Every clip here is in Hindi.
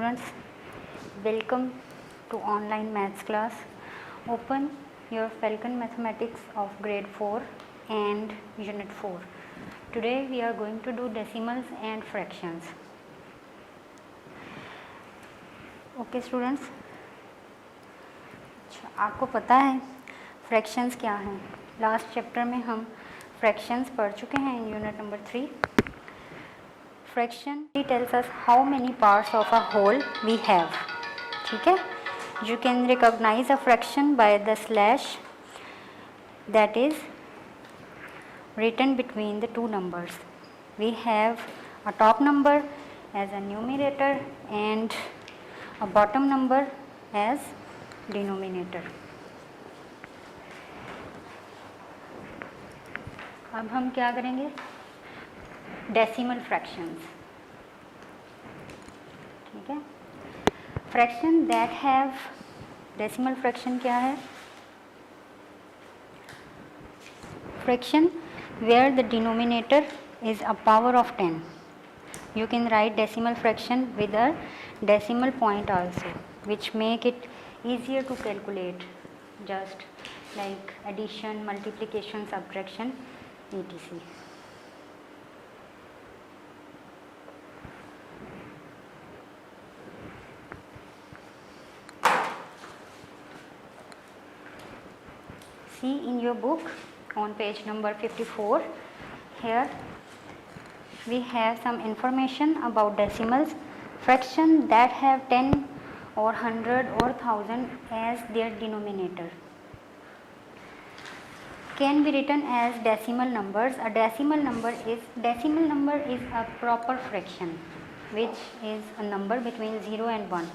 students, welcome to online maths class. Open your Falcon Mathematics of grade 4 and unit 4. Today we are going to do decimals and fractions. Okay students, आपको पता है फ्रैक्शंस क्या हैं? लास्ट चैप्टर में हम फ्रैक्शंस पढ़ चुके हैं in unit number 3. Fraction tells us how many parts of a whole we have. ठीक है, you can recognize a fraction by the slash that is written between the two numbers. We have a top number as a numerator and a bottom number as denominator. अब हम क्या करेंगे? Decimal fractions. ठीक है, fraction that have decimal fraction क्या है? Fraction where the denominator is a power of 10. You can write decimal fraction with a decimal point also, which make it easier to calculate, just like addition, multiplication, subtraction, etc. See in your book on page number 54, here we have some information about decimals. Fraction that have 10 or 100 or 1000 as their denominator can be written as decimal numbers. A decimal number is a proper fraction, which is a number between 0 and 1.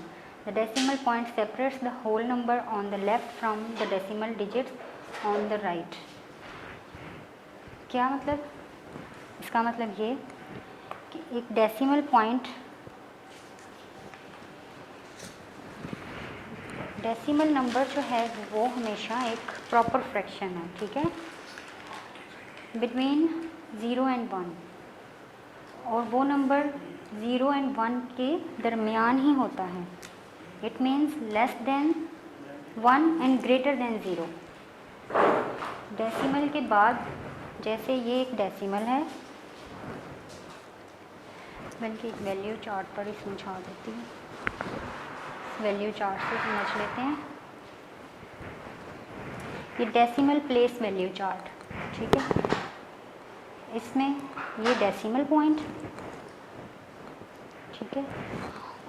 The decimal point separates the whole number on the left from the decimal digits on the right. क्या मतलब? इसका मतलब ये कि एक डेसिमल पॉइंट, डेसिमल नंबर जो है वो हमेशा एक प्रॉपर फ्रैक्शन है. ठीक है, बिटवीन 0 एंड 1, और वो नंबर 0 एंड 1 के दरमियान ही होता है. It means less than 1 and greater than 0. Decimal के बाद, जैसे ये एक डेसिमल है, बल्कि एक वैल्यू चार्ट पर ही समझा देती हूँ. वैल्यू चार्ट से समझ लेते हैं. ये डेसिमल प्लेस वैल्यू चार्ट. ठीक है, इसमें ये डेसिमल पॉइंट. ठीक है,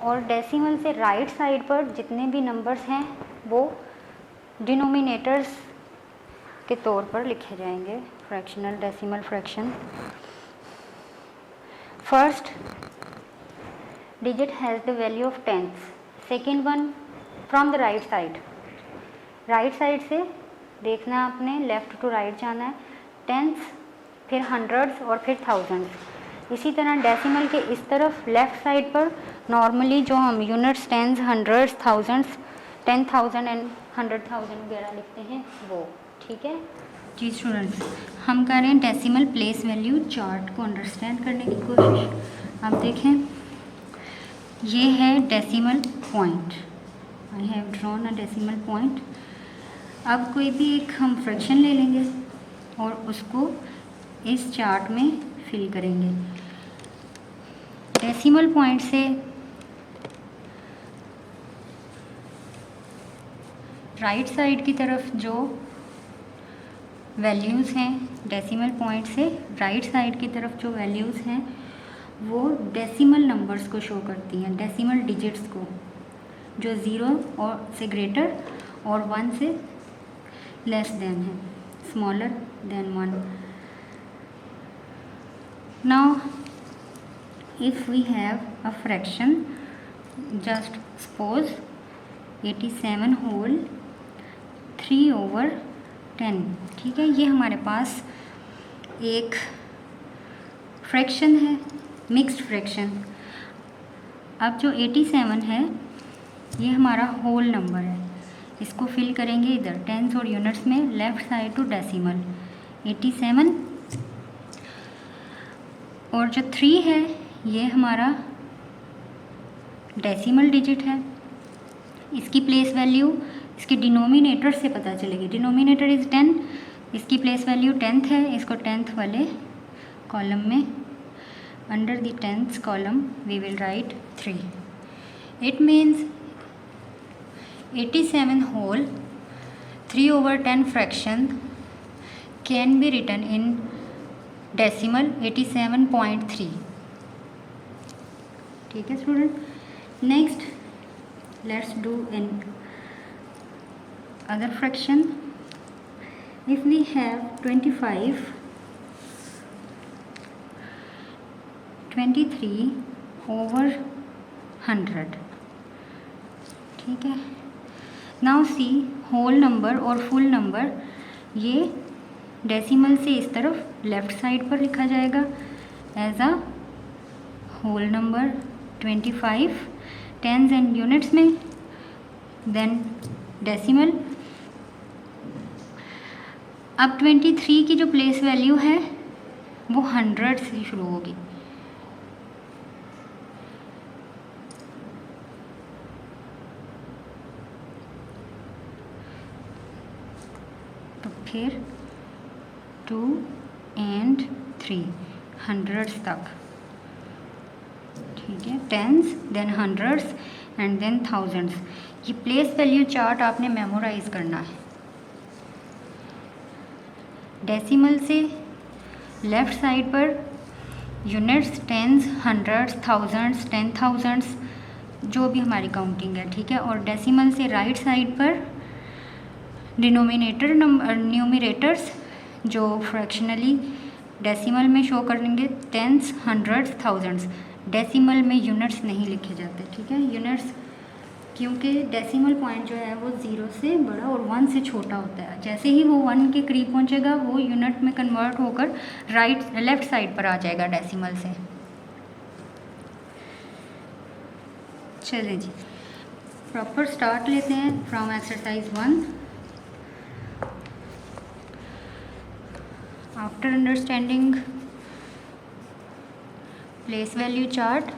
और डेसिमल से राइट साइड पर जितने भी नंबर्स हैं वो डिनोमिनेटर्स के तौर पर लिखे जाएंगे. Fractional decimal fraction. First digit has the value of tenths. Second one from the right side. Right side से देखना आपने, लेफ़्ट टू राइट जाना है. टेंथ्स, फिर हंड्रेड्स और फिर थाउजेंड्स. इसी तरह डेसिमल के इस तरफ लेफ़्ट साइड पर नॉर्मली जो हम units, tens, hundreds, thousands, 10,000 and 100,000 वगैरह लिखते हैं वो. ठीक है जी स्टूडेंट्स, हम कर रहे हैं डेसिमल प्लेस वैल्यू चार्ट को अंडरस्टैंड करने की कोशिश. आप देखें, ये है decimal point. I have drawn a decimal point. अब कोई भी एक हम फ्रैक्शन ले लेंगे और उसको इस चार्ट में फिल करेंगे. डेसिमल पॉइंट से राइट साइड की तरफ जो वैल्यूज़ हैं, डेसिमल पॉइंट से राइट साइड की तरफ जो वैल्यूज़ हैं वो डेसिमल नंबर्स को शो करती हैं, डेसिमल डिजिट्स को, जो 0 और से ग्रेटर और 1 से लेस देन है, smaller than 1. Now if we have a fraction, just suppose 87 whole 3/10. ठीक है, ये हमारे पास एक फ्रैक्शन है, मिक्स्ड फ्रैक्शन. अब जो 87 है ये हमारा होल नंबर है. इसको फिल करेंगे इधर टेंस और यूनिट्स में, लेफ़्ट साइड टू डेसिमल. 87 और जो 3 है ये हमारा डेसिमल डिजिट है, इसकी प्लेस वैल्यू इसके डिनोमिनेटर से पता चलेगी। डिनोमिनेटर इज़ 10, इसकी प्लेस वैल्यू 10th है, इसको 10th वाले कॉलम में under the 10th column we will write 3. It means 87 whole 3/10 fraction can be written in decimal 87.3. ठीक है student. Next let's do in other fraction. If we have 23 over 100. ठीक है. नाउ सी होल नंबर और फुल नंबर ये डेसिमल से इस तरफ लेफ़्ट साइड पर लिखा जाएगा as a whole number 25 tens and units में, देन डेसिमल. अब 23 की जो प्लेस वैल्यू है वो 100 से शुरू होगी. तो फिर 2 and 3 हंड्रेड्स तक. ठीक है. Tens then hundreds and then thousands. ये प्लेस वैल्यू चार्ट आपने मेमोराइज करना है. डेसिमल से लेफ़्ट साइड पर units, tens, hundreds, thousands, 10,000s जो भी हमारी काउंटिंग है. ठीक है. और डेसिमल से राइट साइड पर डिनोमिनेटर नंबर न्यूमरेटर्स जो फ्रैक्शनली डेसिमल में शो करेंगे टेंस, हंड्रेड्स, थाउजेंड्स. डेसिमल में यूनिट्स नहीं लिखे जाते. ठीक है. यूनिट्स क्योंकि डेसिमल पॉइंट जो है वो 0 से बड़ा और 1 से छोटा होता है. जैसे ही वो 1 के करीब पहुंचेगा वो यूनिट में कन्वर्ट होकर लेफ़्ट साइड पर आ जाएगा डेसिमल से. चलिए जी प्रॉपर स्टार्ट लेते हैं from exercise 1. After understanding place value chart,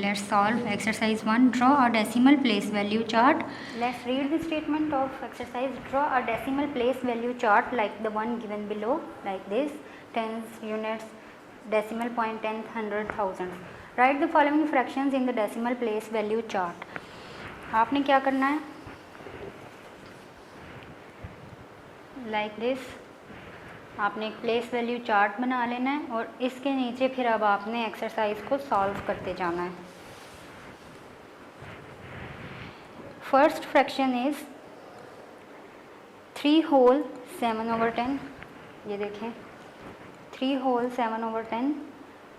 let's solve exercise 1. Draw a decimal place value chart. Let's read the statement of exercise. Draw a decimal place value chart like the one given below, like this: tens, units, decimal point, tenth, hundred, thousands. Write the following fractions in the decimal place value chart. आपने क्या करना है? Like this. आपने एक प्लेस वैल्यू चार्ट बना लेना है और इसके नीचे फिर अब आपने एक्सरसाइज को सॉल्व करते जाना है. First fraction is 3 whole 7/10. ये देखें 3 whole 7/10,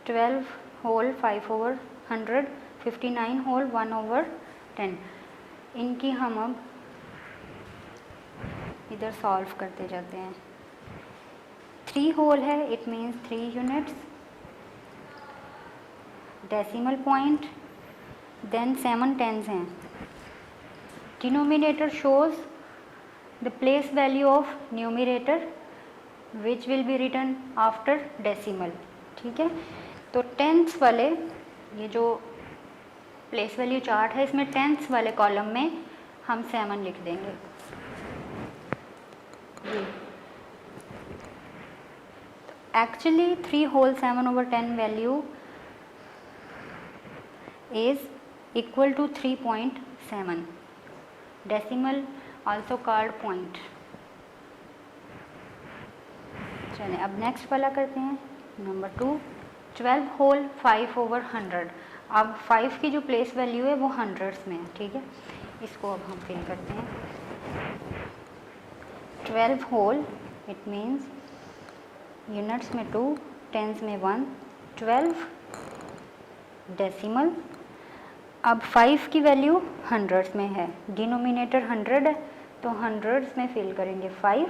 12 whole 5/100, 59 whole 1/10. इनकी हम अब इधर सॉल्व करते जाते हैं. 3 होल है, it means 3 units. Decimal point, then 7 tenths हैं. Denominator shows the place value of numerator which will be written after decimal. ठीक है. तो टेंस वाले ये जो प्लेस वैल्यू चार्ट है इसमें टेंस वाले कॉलम में हम 7 लिख देंगे. ये actually 3 whole 7/10 value is equal to 3.7. decimal also called point. चलें अब नेक्स्ट वाला करते हैं. Number 2 12 whole 5/100. अब 5 की जो प्लेस वैल्यू है वो हंड्रेड्स में है. ठीक है. इसको अब हम फिल करते हैं. 12 whole इट मीन्स यूनिट्स में 2, टेंस में 1, 12 डेसिमल. अब 5 की वैल्यू हंड्रेड्स में है. डिनोमिनेटर 100 है तो हंड्रेड्स में फिल करेंगे 5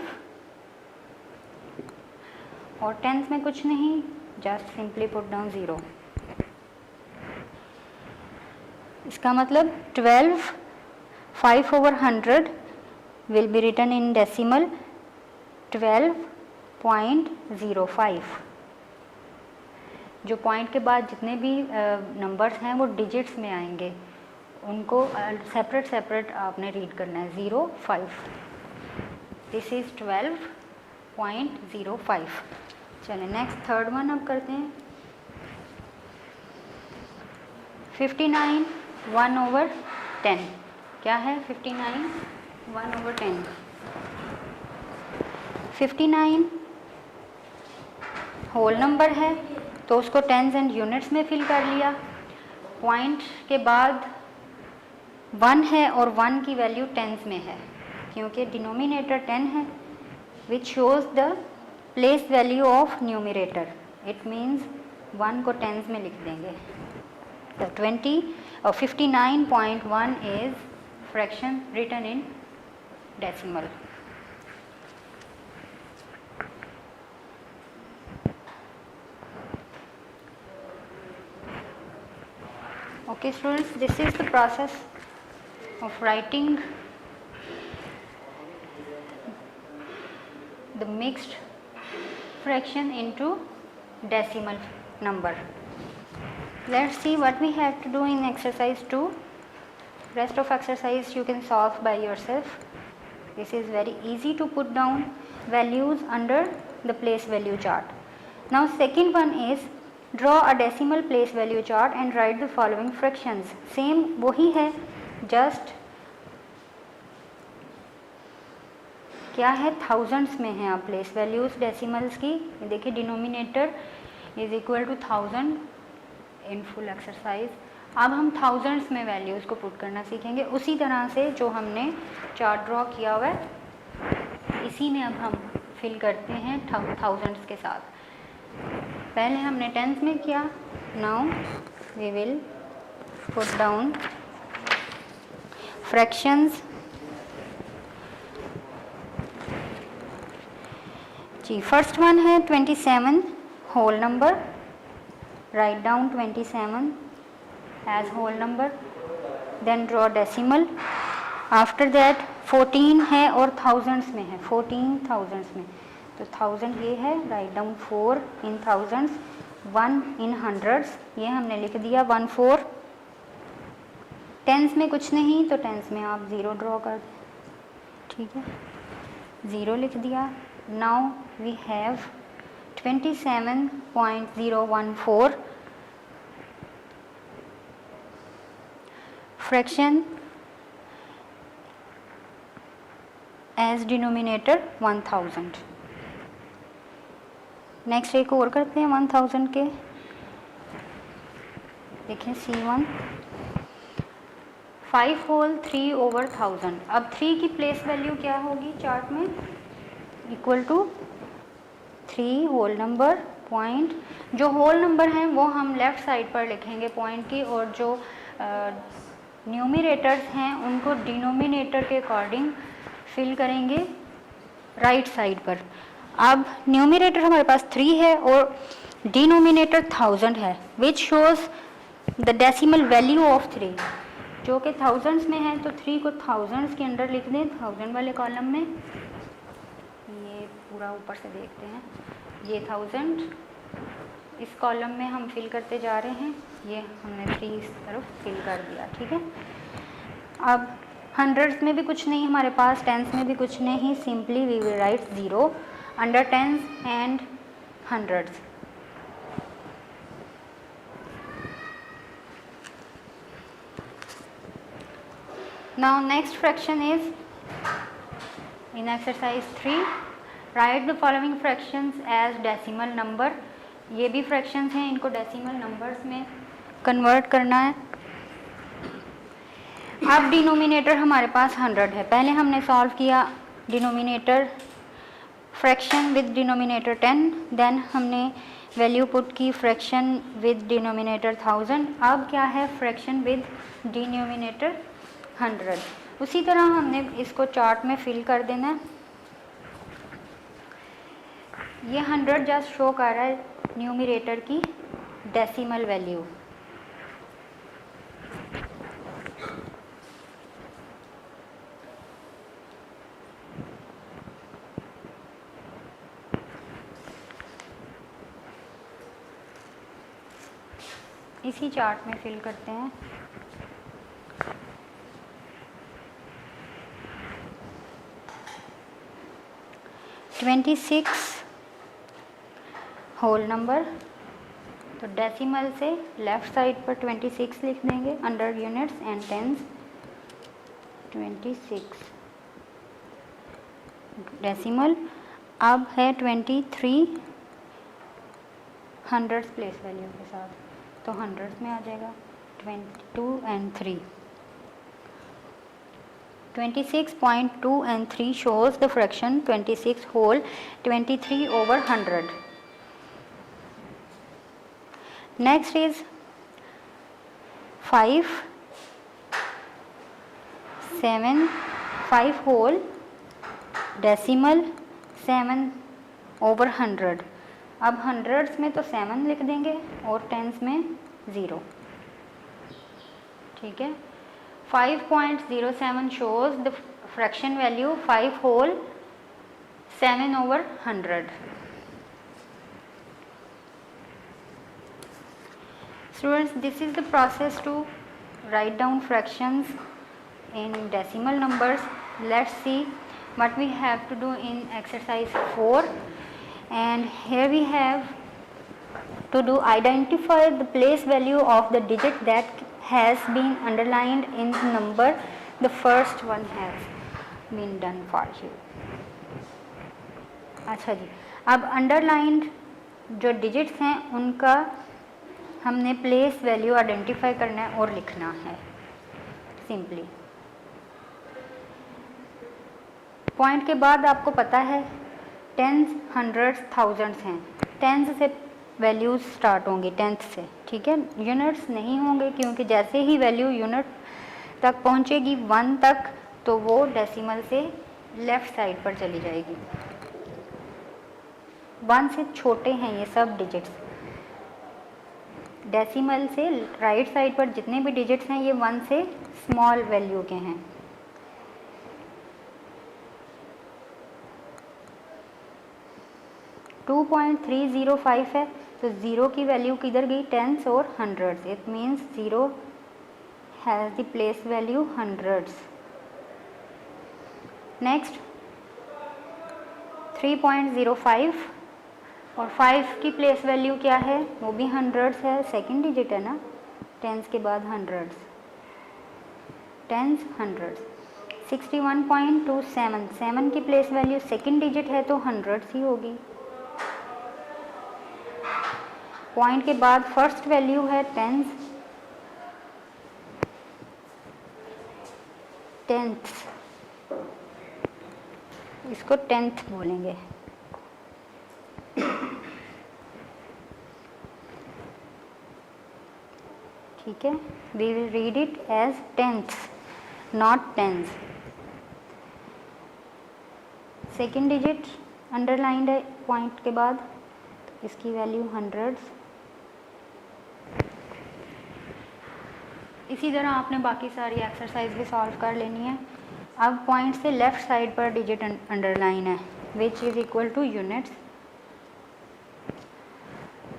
और टेंस में कुछ नहीं, जस्ट सिंपली पुट डाउन 0. इसका मतलब 12 5/100 will be written in decimal 12.05. जो पॉइंट के बाद जितने भी नंबर्स हैं वो डिजिट्स में आएंगे उनको सेपरेट सेपरेट आपने रीड करना है। 0, 5, दिस इज़ 12.05। चलिए नेक्स्ट थर्ड वन अब करते हैं। 59 1/10 क्या है? 59 1/10। 59 होल नंबर है तो उसको टेंस एंड यूनिट्स में फिल कर लिया। पॉइंट के बाद 1 है और 1 की वैल्यू टेंस में है क्योंकि डिनोमिनेटर 10 है, which shows the place value of numerator. It means 1 को टेंस में लिख देंगे। तो 59.1 is fraction written in decimal. Okay students, this is the process of writing the mixed fraction into decimal number. Let's see what we have to do in exercise 2. Rest of exercise you can solve by yourself. This is very easy to put down values under the place value chart. Now second one is draw a decimal place value chart and write the following fractions. Same वही है, just क्या है, थाउजेंड्स में है। आप प्लेस वैल्यूज डेसिमल्स की देखिए, denominator is equal to 1000 in full exercise. अब हम थाउजेंड्स में वैल्यूज़ को पुट करना सीखेंगे उसी तरह से जो हमने चार्ट ड्रॉ किया हुआ है, इसी में अब हम फिल करते हैं थाउजेंड्स के साथ। पहले हमने टेंस में किया, now we will put down fractions. जी फर्स्ट वन है 27 whole number, write down 27 as whole number, then draw decimal. After that 14 है और थाउजेंड्स में है, 14 थाउजेंड्स में, तो 1000 ये है, right down 4 in thousands, 1 in hundreds, ये हमने लिख दिया 14। टेंस में कुछ नहीं तो टेंस में आप 0 ड्रॉ कर दें, ठीक है, 0 लिख दिया। Now we have 27.014 fraction as denominator 1000। Next एक और करते हैं 1000 के, देखें C1 5 होल 3/1000। अब 3 की प्लेस वैल्यू क्या होगी चार्ट में, equal to 3 whole number point. जो होल नंबर हैं वो हम लेफ़्ट साइड पर लिखेंगे पॉइंट की, और जो न्यूमरेटर्स हैं उनको डिनोमिनेटर के अकॉर्डिंग फिल करेंगे राइट साइड पर। अब न्यूमरेटर हमारे पास 3 है और डिनोमिनेटर 1000 है, which shows the decimal value of 3, जो कि थाउजेंड्स में है, तो 3 को थाउजेंड्स के अंदर लिख दें 1000 वाले कॉलम में। ये पूरा ऊपर से देखते हैं, ये 1000 इस कॉलम में हम फिल करते जा रहे हैं, ये हमने 3 इस तरफ फिल कर दिया, ठीक है। अब हंड्रेड्स में भी कुछ नहीं हमारे पास, टेंस में भी कुछ नहीं, simply we will write 0 under tens and hundreds. Now next fraction is in exercise 3, write the following fractions as decimal number। ये भी fractions हैं, इनको decimal numbers में convert करना है। अब डिनोमिनेटर हमारे पास 100 है, पहले हमने सॉल्व किया denominator fraction with denominator 10, then हमने वैल्यू पुट की फ्रैक्शन विद डिनोमिनेटर 1000। अब क्या है, फ्रैक्शन विद डिनोमिनेटर 100। उसी तरह हमने इसको चार्ट में फिल कर देना है। ये 100 जस्ट शो कर रहा है न्यूमरेटर की डेसिमल वैल्यू। इसी चार्ट में फिल करते हैं। 26 होल नंबर, तो डेसिमल से लेफ़्ट साइड पर 26 लिख देंगे under units and tens. 26 decimal. अब है 23 हंड्रेड्स प्लेस वैल्यू के साथ, तो हंड्रेड्स में आ जाएगा 22 and 3। 26.2 and 3 shows the fraction 26 whole 23 over 100. Next is 5 7 5 whole decimal 7 over 100। अब हंड्रेड्स में तो 7 लिख देंगे और टेंस में 0। ठीक है। 5.07 shows the fraction value 5 whole 7 over 100। Students, this is the process to write down fractions in decimal numbers. Let's see what we have to do in exercise 4. And here we have to do identify the place value of the digit that has been underlined in the number. The first one has been done for you. अच्छा जी, अब अंडरलाइंड जो डिजिट्स हैं उनका हमने प्लेस वैल्यू आइडेंटिफाई करना है और लिखना है सिंपली। पॉइंट के बाद आपको पता है टेंस हंड्रेड्स थाउजेंड्स हैं, टेंस से वैल्यूज स्टार्ट होंगी टेंथ से। ठीक है, यूनिट्स नहीं होंगे क्योंकि जैसे ही वैल्यू यूनिट तक पहुंचेगी 1 तक तो वो डेसिमल से लेफ़्ट साइड पर चली जाएगी। 1 से छोटे हैं ये सब डिजिट्स। डेसिमल से राइट साइड पर जितने भी डिजिट्स हैं ये 1 से स्मॉल वैल्यू के हैं। टू 2.305 है तो 0 की वैल्यू किधर गई, टेंस और hundreds. It means 0 has the place value hundreds. Next 3.05 और 5 की प्लेस वैल्यू क्या है, वो भी हंड्रेड्स है, सेकंड डिजिट है ना, टेंस के बाद हंड्रेड्स, टेंस हंड्रेड्स। 61.27 7 की प्लेस वैल्यू सेकंड डिजिट है तो हंड्रेड्स ही होगी। पॉइंट के बाद फर्स्ट वैल्यू है टेंस, टेंथ, इसको टेंथ बोलेंगे। ठीक है, we will read it as tenth not tens. Second digit underlined है पॉइंट के बाद, इसकी वैल्यू हंड्रेड्स। इसी तरह आपने बाकी सारी एक्सरसाइज भी सॉल्व कर लेनी है। अब पॉइंट से लेफ़्ट साइड पर डिजिट अंडरलाइन है which is equal two units.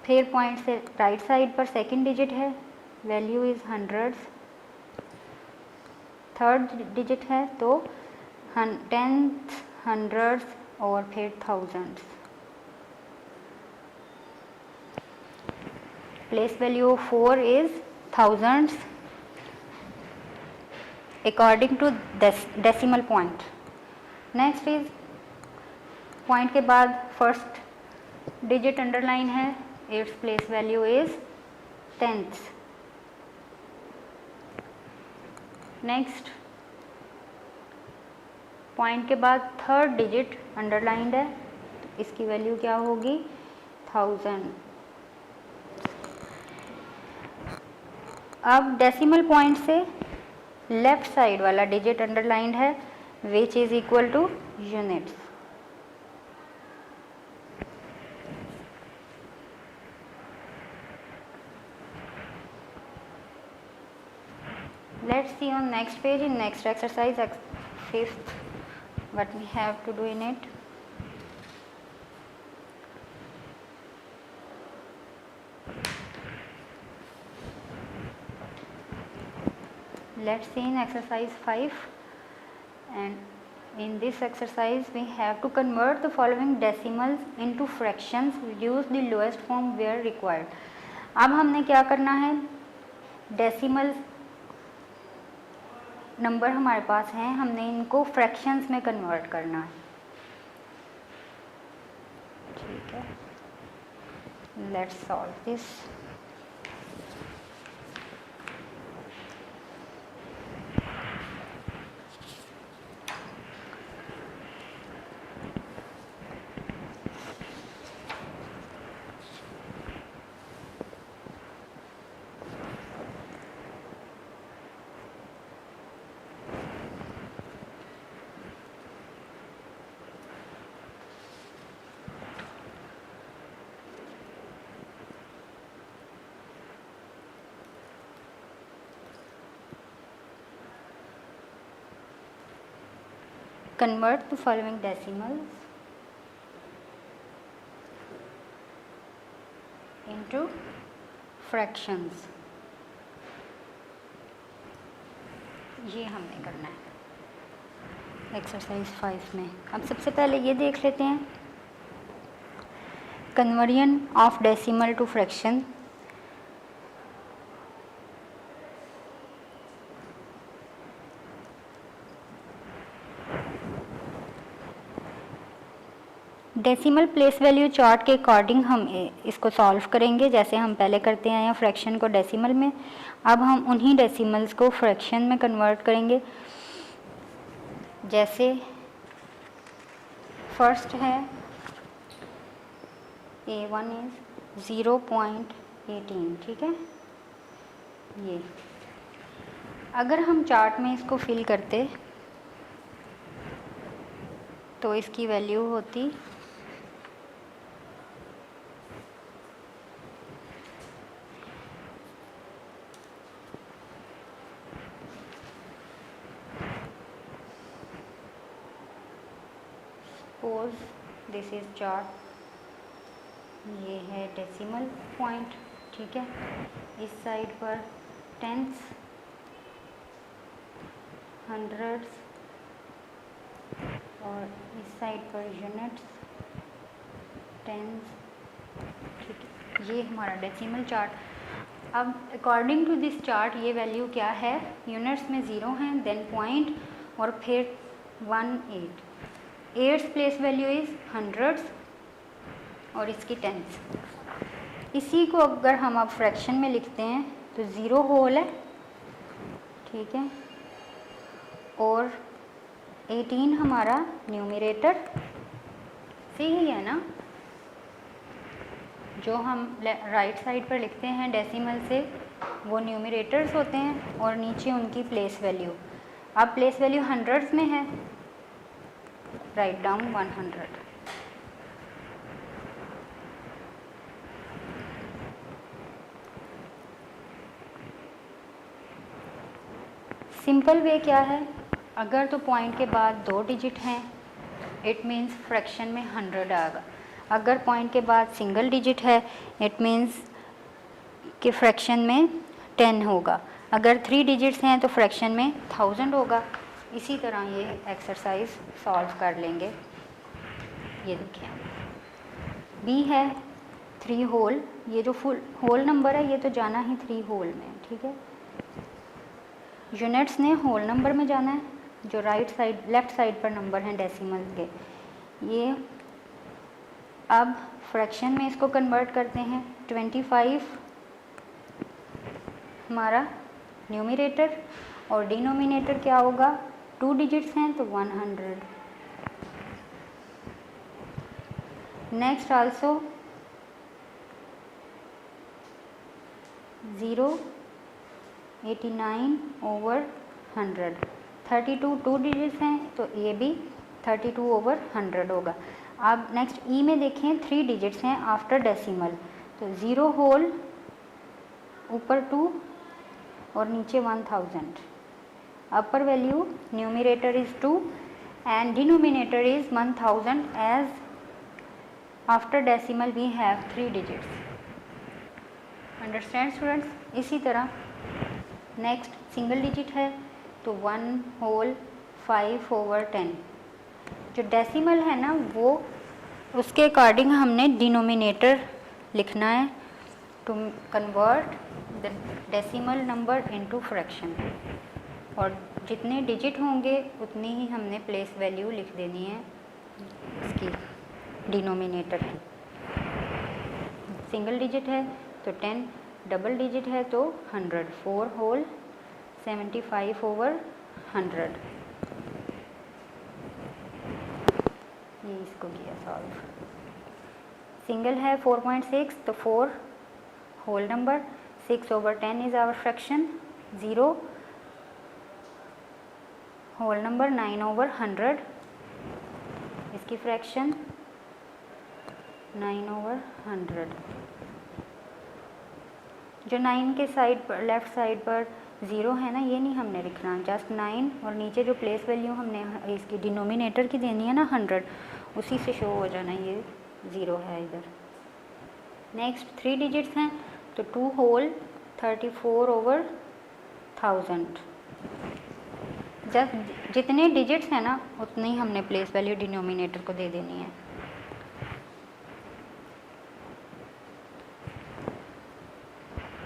फिर पॉइंट से राइट साइड पर सेकंड डिजिट है, value is hundreds. Third digit है तो टेंथ, हंड्रेड्स और फिर thousands. Place value 4 is thousands according to decimal point. Next is point के बाद फर्स्ट डिजिट अंडरलाइन है, its place value is tenth. Next point के बाद थर्ड डिजिट अंडरलाइंड है, इसकी वैल्यू क्या होगी, 1000। अब डेसिमल पॉइंट से लेफ्ट साइड वाला डिजिट अंडरलाइंड है which is equal two units. Let's see on next page in next exercise, fifth, what we have to do in it. Let's see in exercise 5 and In this exercise we have to convert the following decimals into fractions, reduce the lowest form where required. अब हमने क्या करना है, डेसिमल नंबर हमारे पास हैं, हमने इनको फ्रैक्शंस में कन्वर्ट करना है, ठीक है। Let's solve this. Convert the following decimals into fractions. ये हमने करना है एक्सरसाइज 5 में। अब सबसे पहले ये देख लेते हैं, conversion of decimal to fraction. Decimal place value chart के अकॉर्डिंग हम इसको सॉल्व करेंगे, जैसे हम पहले करते आए हैं फ्रैक्शन को डेसिमल में। अब हम उन्हीं डेसिमल्स को फ्रैक्शन में कन्वर्ट करेंगे। जैसे फर्स्ट है A1 इज 0.18, ठीक है। ये अगर हम चार्ट में इसको फिल करते तो इसकी वैल्यू होती 'Suppose this is chart, ये है डेसिमल पॉइंट, ठीक है। इस साइड पर टेंस, हंड्रेड्स और इस साइड पर यूनिट्स, टेंस, ठीक है। ये हमारा डेसिमल चार्ट। अब अकॉर्डिंग टू दिस चार्ट ये वैल्यू क्या है, यूनिट्स में 0 हैं, देन पॉइंट और फिर 1 8 प्लेस वैल्यू इज़ हंड्रेड्स और इसकी टेंस। इसी को अगर हम अब फ्रैक्शन में लिखते हैं तो 0 होल है, ठीक है, और 18 हमारा न्यूमरेटर से ही है ना, जो हम राइट साइड पर लिखते हैं डेसिमल से वो न्यूमरेटर्स होते हैं और नीचे उनकी प्लेस वैल्यू। अब प्लेस वैल्यू हंड्रेड्स में है, राइट डाउन 100। सिंपल वे क्या है, अगर तो पॉइंट के बाद 2 डिजिट हैं इट मीन्स फ्रैक्शन में 100 आएगा। अगर पॉइंट के बाद सिंगल डिजिट है इट मीन्स कि फ्रैक्शन में 10 होगा। अगर 3 डिजिट्स हैं तो फ्रैक्शन में 1000 होगा। इसी तरह ये एक्सरसाइज सॉल्व कर लेंगे। ये देखिए बी है 3 होल, ये जो फुल होल नंबर है ये तो जाना ही 3 होल में, ठीक है। यूनिट्स ने होल नंबर में जाना है, जो राइट साइड लेफ्ट साइड पर नंबर हैं डेसिमल के। ये अब फ्रैक्शन में इसको कन्वर्ट करते हैं। 25 हमारा न्यूमरेटर और डिनोमिनेटर क्या होगा, 2 डिजिट्स हैं तो 100। नेक्स्ट आल्सो 0.89 ओवर 100, 32 2 डिजिट्स हैं तो ये भी 32 ओवर 100 होगा। अब नेक्स्ट ई में देखें 3 डिजिट्स हैं आफ्टर डेसिमल, तो 0 होल ऊपर 2 और नीचे 1000। अपर value numerator is 2 and denominator is 1000 as after decimal we have 3 digits. Understand students? इसी तरह नेक्स्ट सिंगल डिजिट है तो 1 होल 5 ओवर 10, जो डेसिमल है ना वो उसके अकॉर्डिंग हमने डिनोमिनेटर लिखना है to convert the decimal number into fraction, और जितने डिजिट होंगे उतनी ही हमने प्लेस वैल्यू लिख देनी है इसकी डिनोमिनेटर की। सिंगल डिजिट है तो 10, डबल डिजिट है तो 100, 4 होल 75/100। ये इसको किया सॉल्व। सिंगल है 4.6 तो 4 whole number, 6/10 is our fraction, 0 whole number, 9/100 इसकी फ्रैक्शन, 9/100। जो 9 के साइड पर लेफ़्ट साइड पर 0 है ना, ये नहीं हमने लिखना, जस्ट 9 और नीचे जो प्लेस वैल्यू हमने इसकी डिनोमिनेटर की देनी है ना 100, उसी से शो हो जाना ये 0 है इधर। नेक्स्ट 3 डिजिट्स हैं तो 2 होल 34/1000। जब जितने डिजिट्स हैं ना उतने ही हमने प्लेस वैल्यू डिनोमिनेटर को दे देनी है।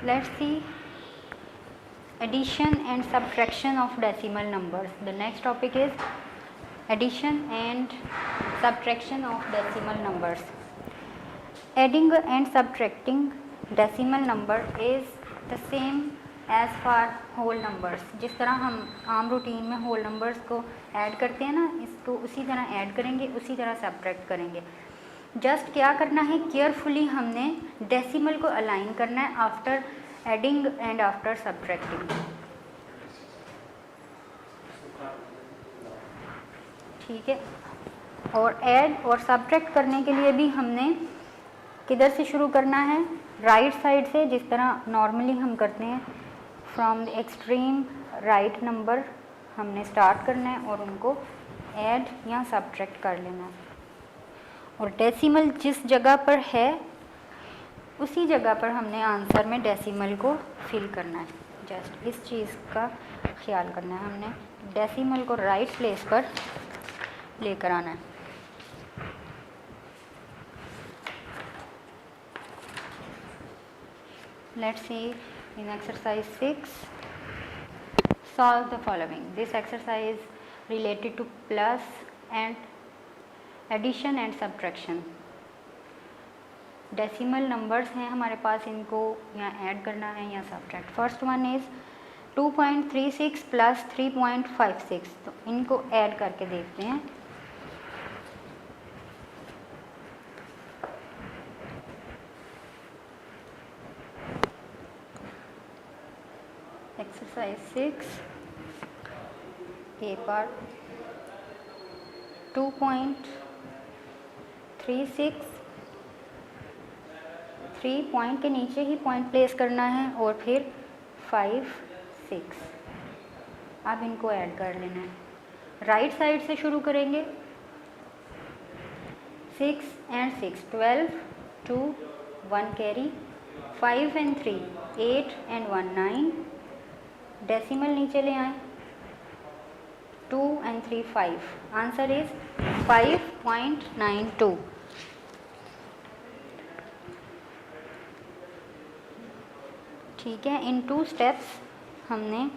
Let's see addition and subtraction of decimal numbers. The next topic is addition and subtraction of decimal numbers. Adding and subtracting decimal number is the same as for whole numbers. जिस तरह हम आम रूटीन में whole numbers को ऐड करते हैं ना, इसको उसी तरह ऐड करेंगे, उसी तरह सब्ट्रैक्ट करेंगे। जस्ट क्या करना है, केयरफुली हमने डेसिमल को अलाइन करना है after adding and after subtracting. ठीक है, और ऐड और सब्ट्रैक्ट करने के लिए भी हमने किधर से शुरू करना है, राइट साइड से, जिस तरह नॉर्मली हम करते हैं। From the extreme right number हमने स्टार्ट करना है और उनको ऐड या सब्ट्रैक्ट कर लेना है। और डेसिमल जिस जगह पर है उसी जगह पर हमने आंसर में डेसिमल को फिल करना है। जस्ट इस चीज़ का ख्याल करना है, हमने डेसिमल को राइट प्लेस पर लेकर आना है। Let's see in exercise 6, solve the following. This exercise related to plus and addition and subtraction. Decimal numbers हैं हमारे पास, इनको या ऐड करना है या subtract. First one is 2.36 plus 3.56, तो इनको ऐड करके देखते हैं। एक्सरसाइज 6 ए पार्ट 2.36, 3 पॉइंट के नीचे ही पॉइंट प्लेस करना है और फिर 5, 6। अब इनको ऐड कर लेना है। राइट साइड से शुरू करेंगे। 6 and 6 12, 2 1 carry, 5 and 3 8 and 1 9। Decimal नीचे ले आए, 2 and 3 5। Answer is 5.92। ठीक है, इन 2 स्टेप्स हमने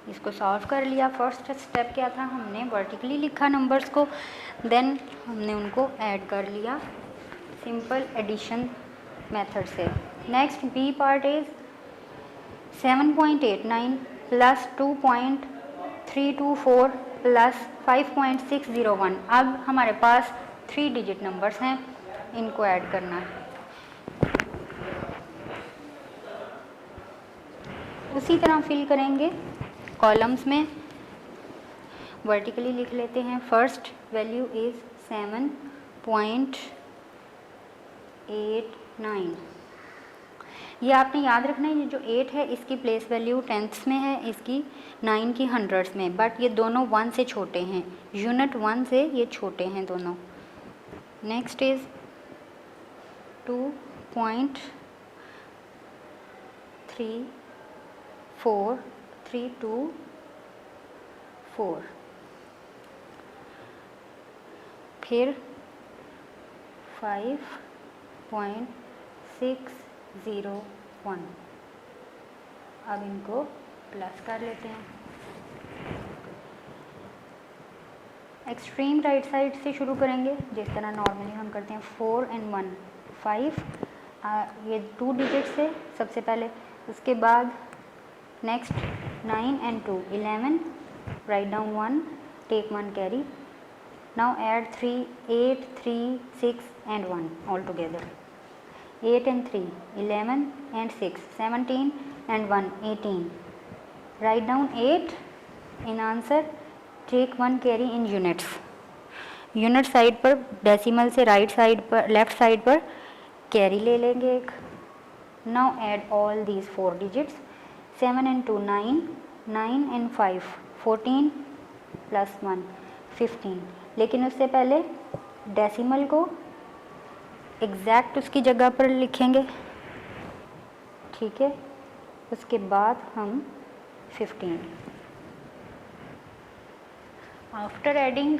इसको सॉल्व कर लिया। फर्स्ट स्टेप क्या था, हमने वर्टिकली लिखा नंबर्स को, देन हमने उनको ऐड कर लिया सिंपल एडिशन मेथड से। Next B part is 7.89 plus 2.324 plus 5.601। अब हमारे पास 3 डिजिट नंबर्स हैं, इनको ऐड करना है। उसी तरह फिल करेंगे कॉलम्स में। वर्टिकली लिख लेते हैं। First value is 7.89। ये आपने याद रखना है, ये जो 8 है इसकी प्लेस वैल्यू टेंथ्स में है, इसकी 9 की हंड्रेड्स में, बट ये दोनों 1 से छोटे हैं, यूनिट 1 से ये छोटे हैं दोनों। Next is 2.34324। फिर 5.601। अब इनको प्लस कर लेते हैं। एक्सट्रीम राइट साइड से शुरू करेंगे जिस तरह नॉर्मली हम करते हैं। 4 और 1 5, ये 2 डिजिट से सबसे पहले। उसके बाद नेक्स्ट 9 और 2 11, write down 1, take 1 carry. Now add 3 8 3 6 and 1 all together। 8 and 3 11 and 6 17 and 1 18। write down 8 in answer, take 1 carry in units। Unit side पर डेसिमल से राइट साइड पर लेफ्ट साइड पर कैरी ले लेंगे एक। Now add all these 4 digits. 7 and 2 9, 9 and 5 14 plus 1 15। लेकिन उससे पहले डेसिमल को एग्जैक्ट उसकी जगह पर लिखेंगे, ठीक है। उसके बाद हम 15। After adding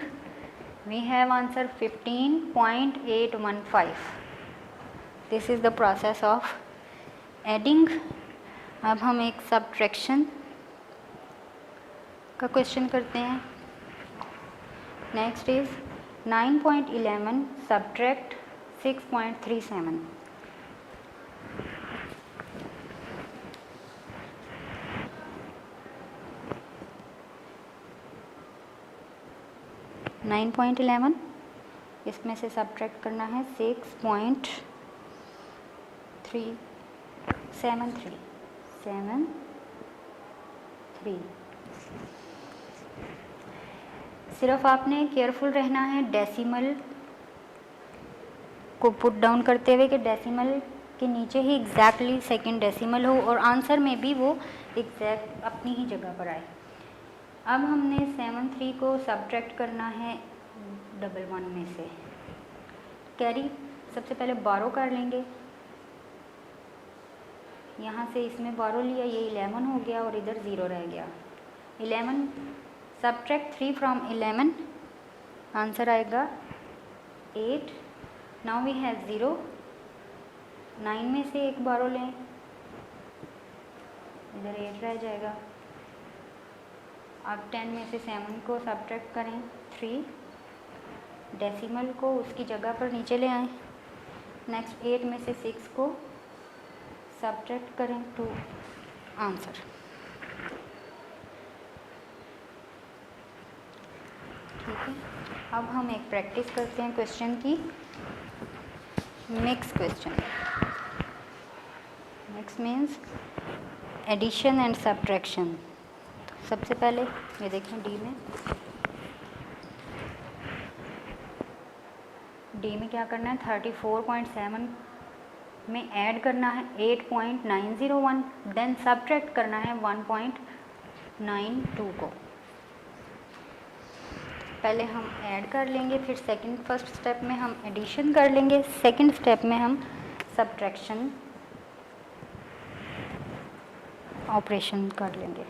we have answer 15.815। This is the process of adding. अब हम एक सब्ट्रैक्शन का क्वेश्चन करते हैं। Next is 9.11 subtract 6.37। 9.11 इसमें से सब्ट्रैक्ट करना है 6.373। सिर्फ आपने केयरफुल रहना है डेसिमल को पुट डाउन करते हुए कि डेसिमल के नीचे ही एग्जैक्टली सेकंड डेसिमल हो और आंसर में भी वो एग्जैक्ट अपनी ही जगह पर आए। अब हमने 73 को सब्ट्रैक्ट करना है 11 में से। कैरी सबसे पहले 12 कर लेंगे, यहाँ से इसमें 12 लिया, ये 11 हो गया और इधर 0 रह गया। 11 सब्ट्रैक्ट 3 फ्रॉम 11, आंसर आएगा 8। Now we have 0। 9 में से एक 12 लें, इधर 8 रह जाएगा। अब 10 में से 7 को सब्ट्रैक्ट करें 3, डेसिमल को उसकी जगह पर नीचे ले आएं। नेक्स्ट 8 में से 6 को सब्ट्रैक्ट करें 2, आंसर। ठीक है, अब हम एक प्रैक्टिस करते हैं क्वेश्चन की, mix question. Mix means addition and subtraction. सबसे पहले ये देखें डी में क्या करना है, 34.7 में ऐड करना है 8.901, देन सब्ट्रैक्ट करना है 1.92 को। पहले हम ऐड कर लेंगे, फिर फर्स्ट स्टेप में हम एडिशन कर लेंगे, सेकंड स्टेप में हम सब्ट्रैक्शन ऑपरेशन कर लेंगे।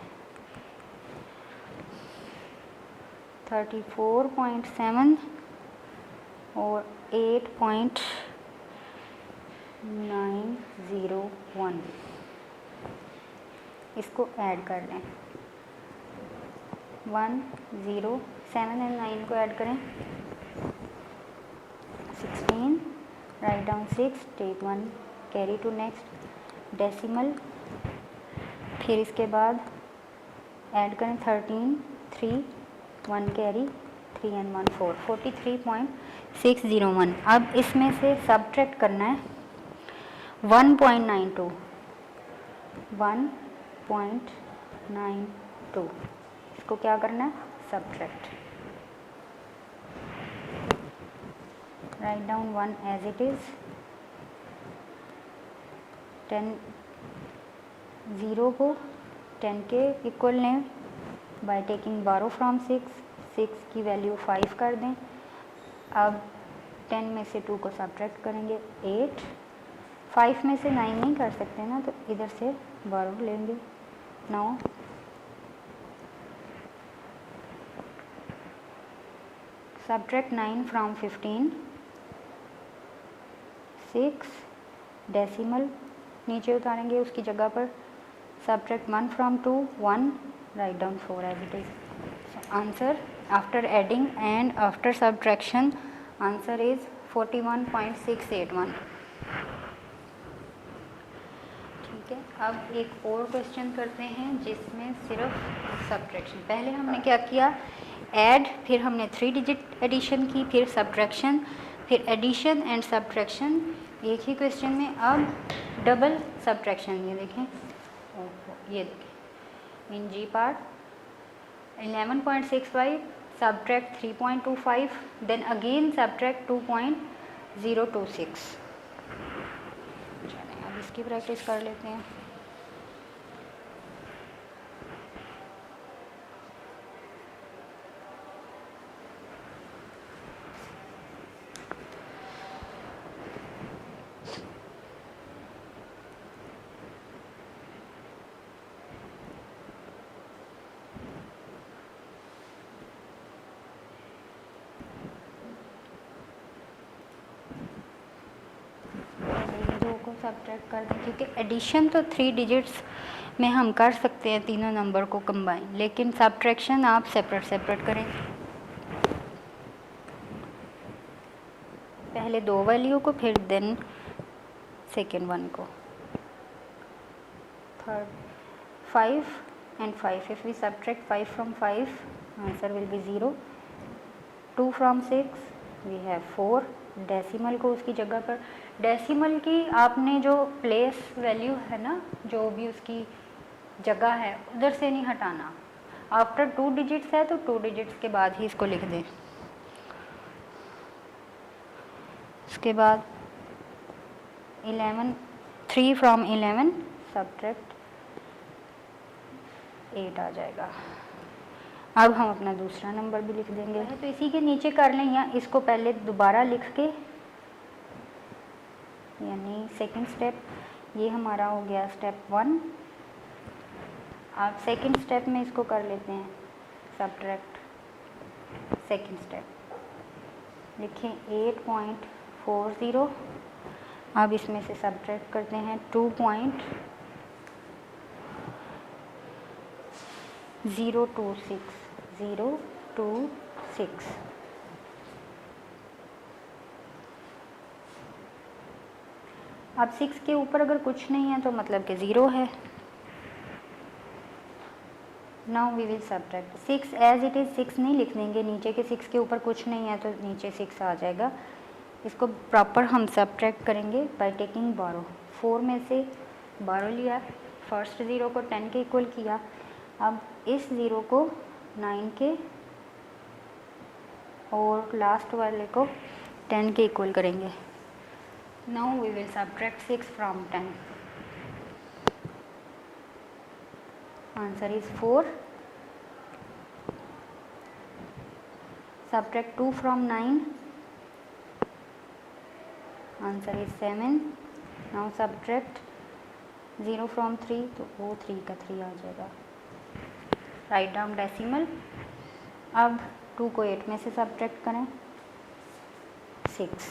34.7 और 8.901 इसको ऐड कर लें। 1 0 7 और 9 को ऐड करें 16, write down 6, take 1 carry to next decimal. फिर इसके बाद ऐड करें 13 3 1 कैरी 3 and 1 4, 43.601। अब इसमें से सब्ट्रैक्ट करना है 1.92। इसको क्या करना है, subtract. Write down 1 as it is. 0 को 10 के इक्वल लें बाय टेकिंग 12 फ्रॉम 6 की वैल्यू 5 कर दें। अब 10 में से 2 को सब्ट्रैक्ट करेंगे 8। 5 में से 9 नहीं कर सकते ना, तो इधर से 12 लेंगे 9। सब्ट्रैक्ट 9 फ्रॉम 15, 6 डेसिमल नीचे उतारेंगे उसकी जगह पर, subtract 1 from 2, 1, write down 4 as it is. So answer after adding and after subtraction answer is 41.681. ठीक है, अब एक और क्वेश्चन करते हैं जिसमें सिर्फ सब्ट्रैक्शन. पहले हमने क्या किया, ऐड, फिर हमने 3 डिजिट एडिशन की, फिर सब्ट्रैक्शन, फिर एडिशन एंड सब्ट्रैक्शन एक ही क्वेश्चन में. अब डबल सब्ट्रैक्शन, ये देखें, ये देखें इन जी part 11.65 subtract 3.25 then again subtract 2.026. चलिए अब इसकी प्रैक्टिस कर लेते हैं. सब्ट्रैक्ट कर दें क्योंकि एडिशन तो 3 डिजिट्स में हम कर सकते हैं तीनों नंबर को कंबाइन, लेकिन सब्ट्रैक्शन आप सेपरेट सेपरेट करें. पहले 2 वैल्यू को, फिर देन सेकेंड वन को. Third 5 and 5, if we subtract 5 from 5 answer will be 0. 2 from 6 we have 4. Decimal को उसकी जगह पर, डेसिमल की आपने जो प्लेस वैल्यू है ना, जो भी उसकी जगह है उधर से नहीं हटाना. आफ्टर 2 डिजिट्स है तो 2 डिजिट्स के बाद ही इसको लिख दें. उसके बाद 3 फ्रॉम 11 सब्ट्रैक्ट 8 आ जाएगा. अब हम अपना दूसरा नंबर भी लिख देंगे, तो इसी के नीचे कर लें या इसको पहले दोबारा लिख के, यानी सेकंड स्टेप ये हमारा हो गया स्टेप 1. अब सेकंड स्टेप में इसको कर लेते हैं सब्ट्रैक्ट. सेकंड स्टेप लिखें 8.40. अब इसमें से सब्ट्रैक्ट करते हैं 2.026. अब 6 के ऊपर अगर कुछ नहीं है तो मतलब कि 0 है. Now we will subtract 6 as it is. 6 नहीं लिख देंगे, नीचे के 6 के ऊपर कुछ नहीं है तो नीचे 6 आ जाएगा. इसको प्रॉपर हम सब्ट्रैक्ट करेंगे बाय टेकिंग बारो. 4 में से बारो लिया, फर्स्ट ज़ीरो को 10 के इक्वल किया. अब इस ज़ीरो को 9 के और लास्ट वाले को 10 के इक्वल करेंगे. Now we will subtract 6 from 10. Answer is 4. Subtract 2 from 9. Answer is 7. Now subtract 0 from 3, तो वो 3 का 3 आ जाएगा. Write down decimal. अब 2 को 8 में से सब्ट्रैक्ट करें 6.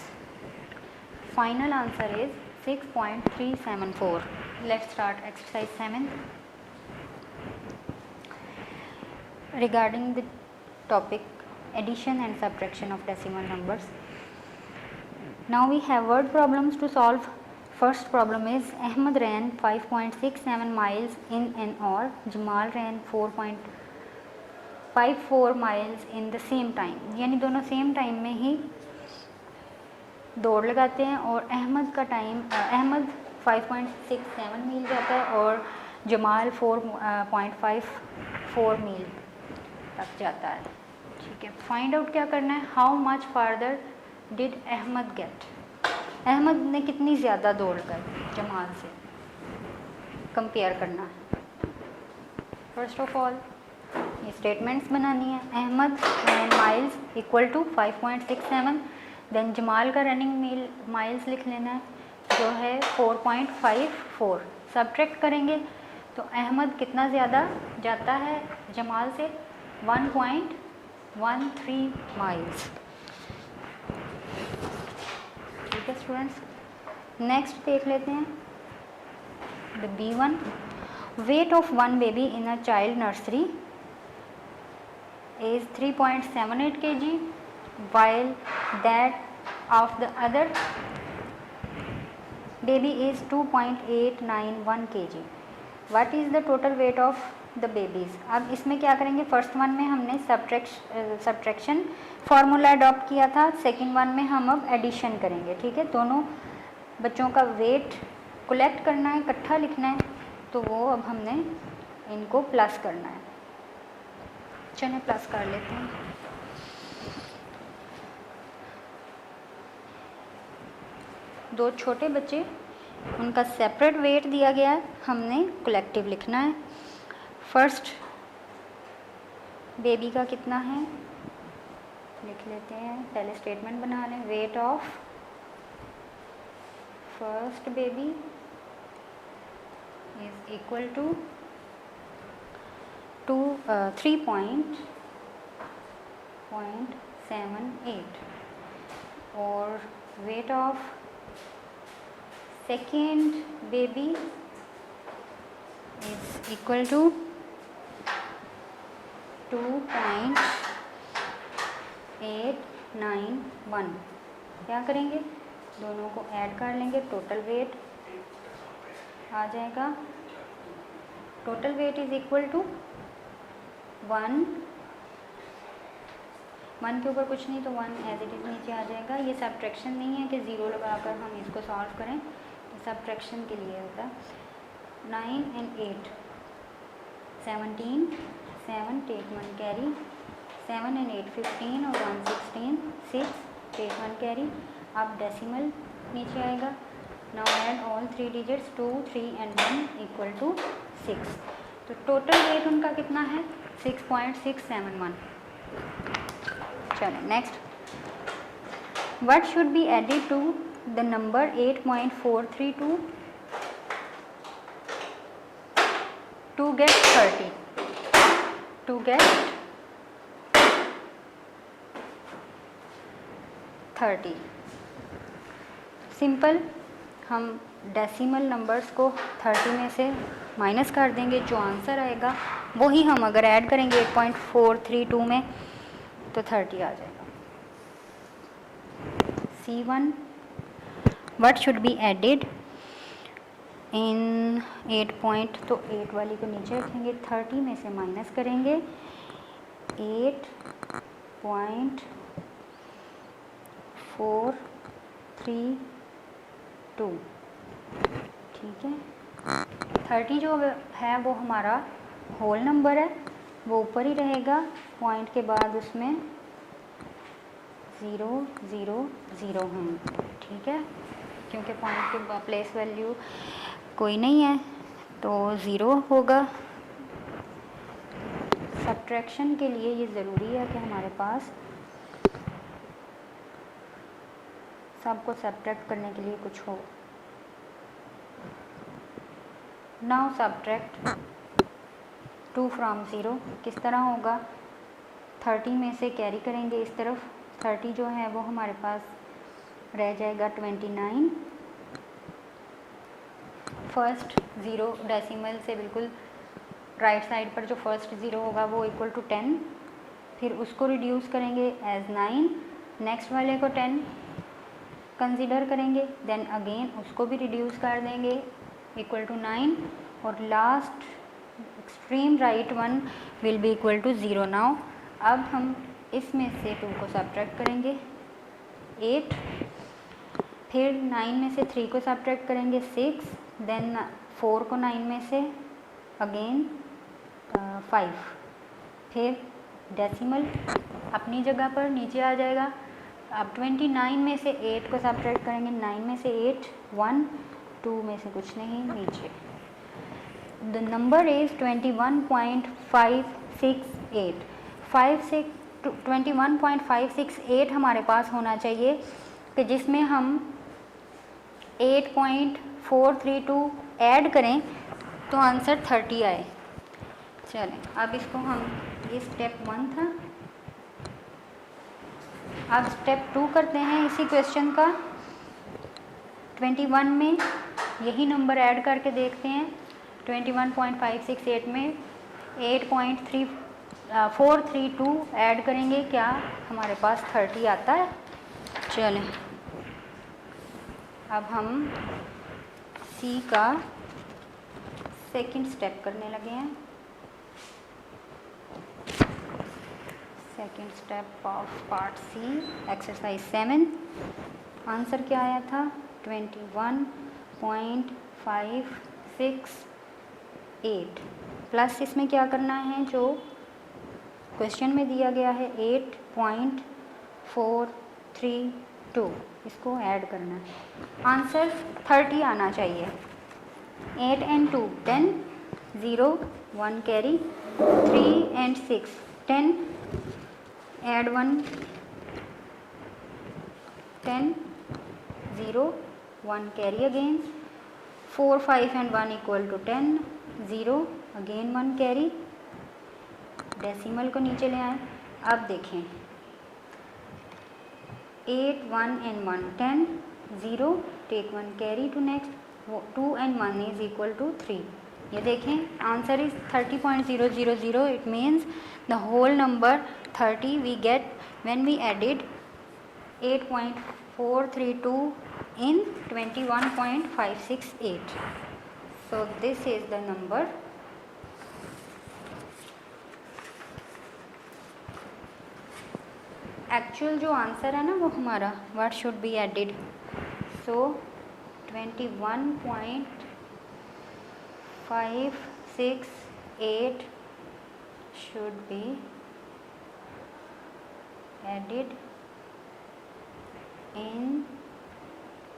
Final answer is 6.374. Let's start exercise 7. Regarding the topic addition and subtraction of decimal numbers. Now we have word problems to solve. First problem is Ahmed ran 5.67 miles in an hour. Jamal ran 4.54 miles in the same time. यानी दोनों सेम टाइम में ही दौड़ लगाते हैं और अहमद 5.67 मील जाता है और जमाल 4.54 मील तक जाता है. ठीक है, फाइंड आउट क्या करना है, how much farther did Ahmad get. Ahmad ने कितनी ज़्यादा दौड़ कर जमाल से कंपेयर करना है. फर्स्ट ऑफ ऑल ये स्टेटमेंट्स बनानी है. Ahmad miles equal to 5.67. Then Jamal का रनिंग माइल्स लिख लेना है जो है 4.54. सब्ट्रैक्ट करेंगे तो अहमद कितना ज़्यादा जाता है जमाल से, 1.13 माइल्स. स्टूडेंट्स। नेक्स्ट देख लेते हैं B1, weight of one baby in a child nursery is 3.78 kg while that of the other baby is 2.891 kg. What is the total weight of the babies? अब इसमें क्या करेंगे, फर्स्ट वन में हमने सब्ट्रैक्शन फार्मूला अडॉप्ट किया था, सेकंड वन में हम अब एडिशन करेंगे। ठीक है, दोनों बच्चों का वेट कलेक्ट करना है, इकट्ठा लिखना है, तो वो अब हमने इनको प्लस करना है। चलिए प्लस कर लेते हैं। दो छोटे बच्चे, उनका सेपरेट वेट दिया गया है, हमने कलेक्टिव लिखना है। फर्स्ट बेबी का कितना है लिख लेते हैं, पहले स्टेटमेंट बना लें। Weight of first baby is equal to 3.78 और weight of second baby is equal to 2.891। क्या करेंगे, दोनों को ऐड कर लेंगे, टोटल वेट आ जाएगा। Total weight is equal to 1 के ऊपर कुछ नहीं तो 1 एज इट इज़ नीचे आ जाएगा। ये सब्ट्रैक्शन नहीं है कि ज़ीरो लगाकर हम इसको सॉल्व करें, तो सब्ट्रैक्शन के लिए होता है। 9 and 8 17, 7 take 1 carry, 7 and 8 15 और 1 16, 6 take 1 carry। अब डेसिमल नीचे आएगा। Now add all 3 digits, 2 3 and 1 equal to 6। तो टोटल वेट उनका कितना है, 6.671। चलो next, what should be added to the number 8.432 to get 30, to get 30। Simple, हम डेसिमल नंबर्स को 30 में से माइनस कर देंगे, जो आंसर आएगा वही हम अगर ऐड करेंगे 8.432 में तो 30 आ जाएगा। C1, what should be added in 8 तो 8 वाली को नीचे रखेंगे, 30 में से माइनस करेंगे 8.432। ठीक है, 30 जो है वो हमारा होल नंबर है, वो ऊपर ही रहेगा, पॉइंट के बाद उसमें 0 0 0 हैं। ठीक है, क्योंकि पॉइंट के प्लेस वैल्यू कोई नहीं है तो 0 होगा। सब्ट्रैक्शन के लिए ये ज़रूरी है कि हमारे पास सबको सब्ट्रैक्ट करने के लिए कुछ हो। नाउ सब्ट्रैक्ट 2 फ्रॉम 0 किस तरह होगा, 30 में से कैरी करेंगे इस तरफ, 30 जो है वो हमारे पास रह जाएगा 29। फर्स्ट ज़ीरो डेसिमल से बिल्कुल राइट साइड पर जो फर्स्ट ज़ीरो होगा वो इक्वल टू 10, फिर उसको रिड्यूस करेंगे एज 9, नेक्स्ट वाले को 10 कंसीडर करेंगे, देन अगेन उसको भी रिड्यूस कर देंगे इक्वल टू 9 और last extreme right one will be equal to 0। Now अब हम इसमें से 2 को सब्ट्रैक्ट करेंगे 8, फिर 9 में से 3 को सब्ट्रैक्ट करेंगे 6, देन 4 को 9 में से अगेन 5, फिर डेसिमल अपनी जगह पर नीचे आ जाएगा। अब 29 में से 8 को सब्ट्रैक्ट करेंगे, 9 में से 8 1, 2 में से कुछ नहीं नीचे। The number is 21.568। 21.568 हमारे पास होना चाहिए कि जिसमें हम 8.432 ऐड करें तो आंसर 30 आए। चलें अब इसको हम, ये स्टेप 1 था, अब स्टेप 2 करते हैं इसी क्वेश्चन का। 21 में यही नंबर ऐड करके देखते हैं। 21.568 में 8.432 ऐड करेंगे, क्या हमारे पास 30 आता है? चलें अब हम सी का सेकंड स्टेप करने लगे हैं। Second step of part C, exercise 7। Answer क्या आया था? 21.568 प्लस इसमें क्या करना है जो क्वेश्चन में दिया गया है 8.432, इसको ऐड करना है। आंसर 30 आना चाहिए। 8 and 2 10, 0 1 carry, 3 and 6 10, add 1 10, 0 1 carry again, 4 5 and 1 equal to 10, 0 again 1 carry, decimal को नीचे ले आए। अब देखें 8 1 and 1 10, 0 take 1 carry to next, 2 and 1 is equal to 3। ये देखें answer is 30.000। It means the whole number 30 we get when we added 8.432 in 21.568। so this is the number actual जो आंसर है ना वो हमारा what should be added. So 21.568 should be added in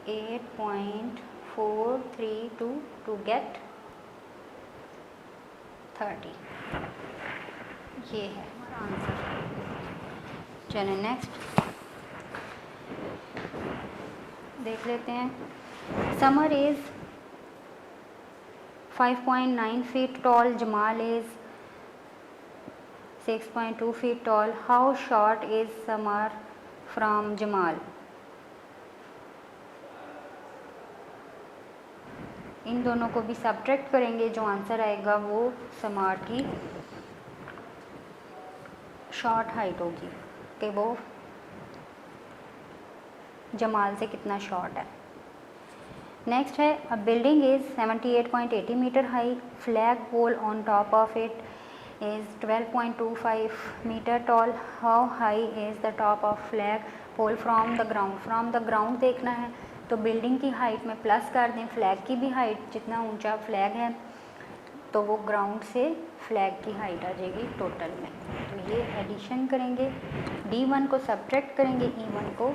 8.432 to get 30। ये है हमारा आंसर। चलें नेक्स्ट देख लेते हैं। Summer is 5.9 feet tall, Jamal is 6.2 feet tall. How short is Samar from Jamal? इन दोनों को भी सब्ट्रैक्ट करेंगे, जो आंसर आएगा वो समार की शॉर्ट हाइट होगी कि वो जमाल से कितना शॉर्ट है। नेक्स्ट है a building is 78.80 metre high, flag pole on top of it is 12.25 metre tall. How high is the top of flag pole from the ground. From the ground देखना है तो बिल्डिंग की हाइट में प्लस कर दें, फ्लैग की भी हाइट, जितना ऊंचा फ्लैग है तो वो ग्राउंड से फ्लैग की हाइट आ जाएगी टोटल में। तो ये एडिशन करेंगे, D1 को सब्ट्रैक्ट करेंगे, E1 को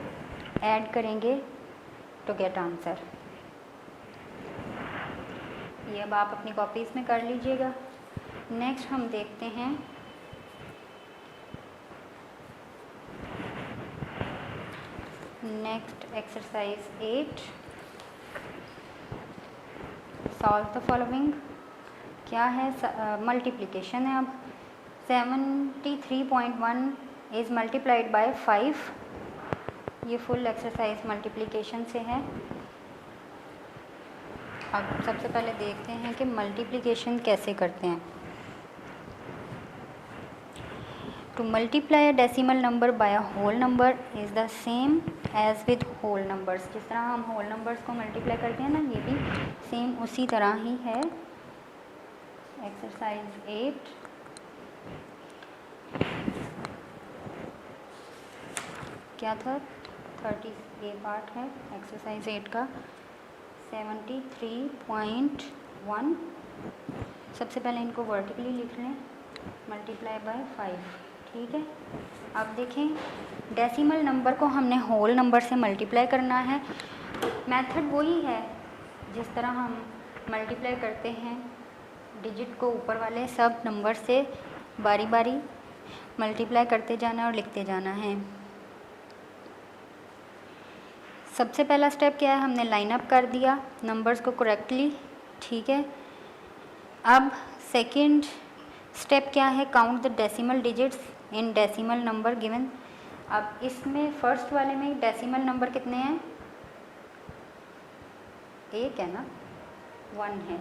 ऐड करेंगे टू गेट आंसर। ये अब आप अपनी कॉपीज़ में कर लीजिएगा। नेक्स्ट हम देखते हैं next exercise 8। Solve the following. क्या है? मल्टीप्लिकेशन है। अब 73.1 इज़ मल्टीप्लाइड बाय 5। ये फुल एक्सरसाइज मल्टीप्लिकेशन से है। अब सबसे पहले देखते हैं कि मल्टीप्लिकेशन कैसे करते हैं। To multiply a decimal number by a whole number is the same as with whole numbers. जिस तरह हम होल नंबर्स को मल्टीप्लाई करते हैं ना, ये भी सेम उसी तरह ही है। एक्सरसाइज 8 क्या था? 30 ये पार्ट है एक्सरसाइज 8 का। 73.1 सबसे पहले इनको वर्टिकली लिख लें, मल्टीप्लाई बाय 5। ठीक है। अब देखें डेसिमल नंबर को हमने होल नंबर से मल्टीप्लाई करना है। मेथड वही है जिस तरह हम मल्टीप्लाई करते हैं, डिजिट को ऊपर वाले सब नंबर से बारी बारी मल्टीप्लाई करते जाना और लिखते जाना है। सबसे पहला स्टेप क्या है? हमने लाइन अप कर दिया नंबर्स को करेक्टली। ठीक है। अब सेकंड स्टेप क्या है? Count the decimal digits in decimal number given. अब इसमें फर्स्ट वाले में डेसिमल नंबर कितने हैं? एक है ना, 1 है,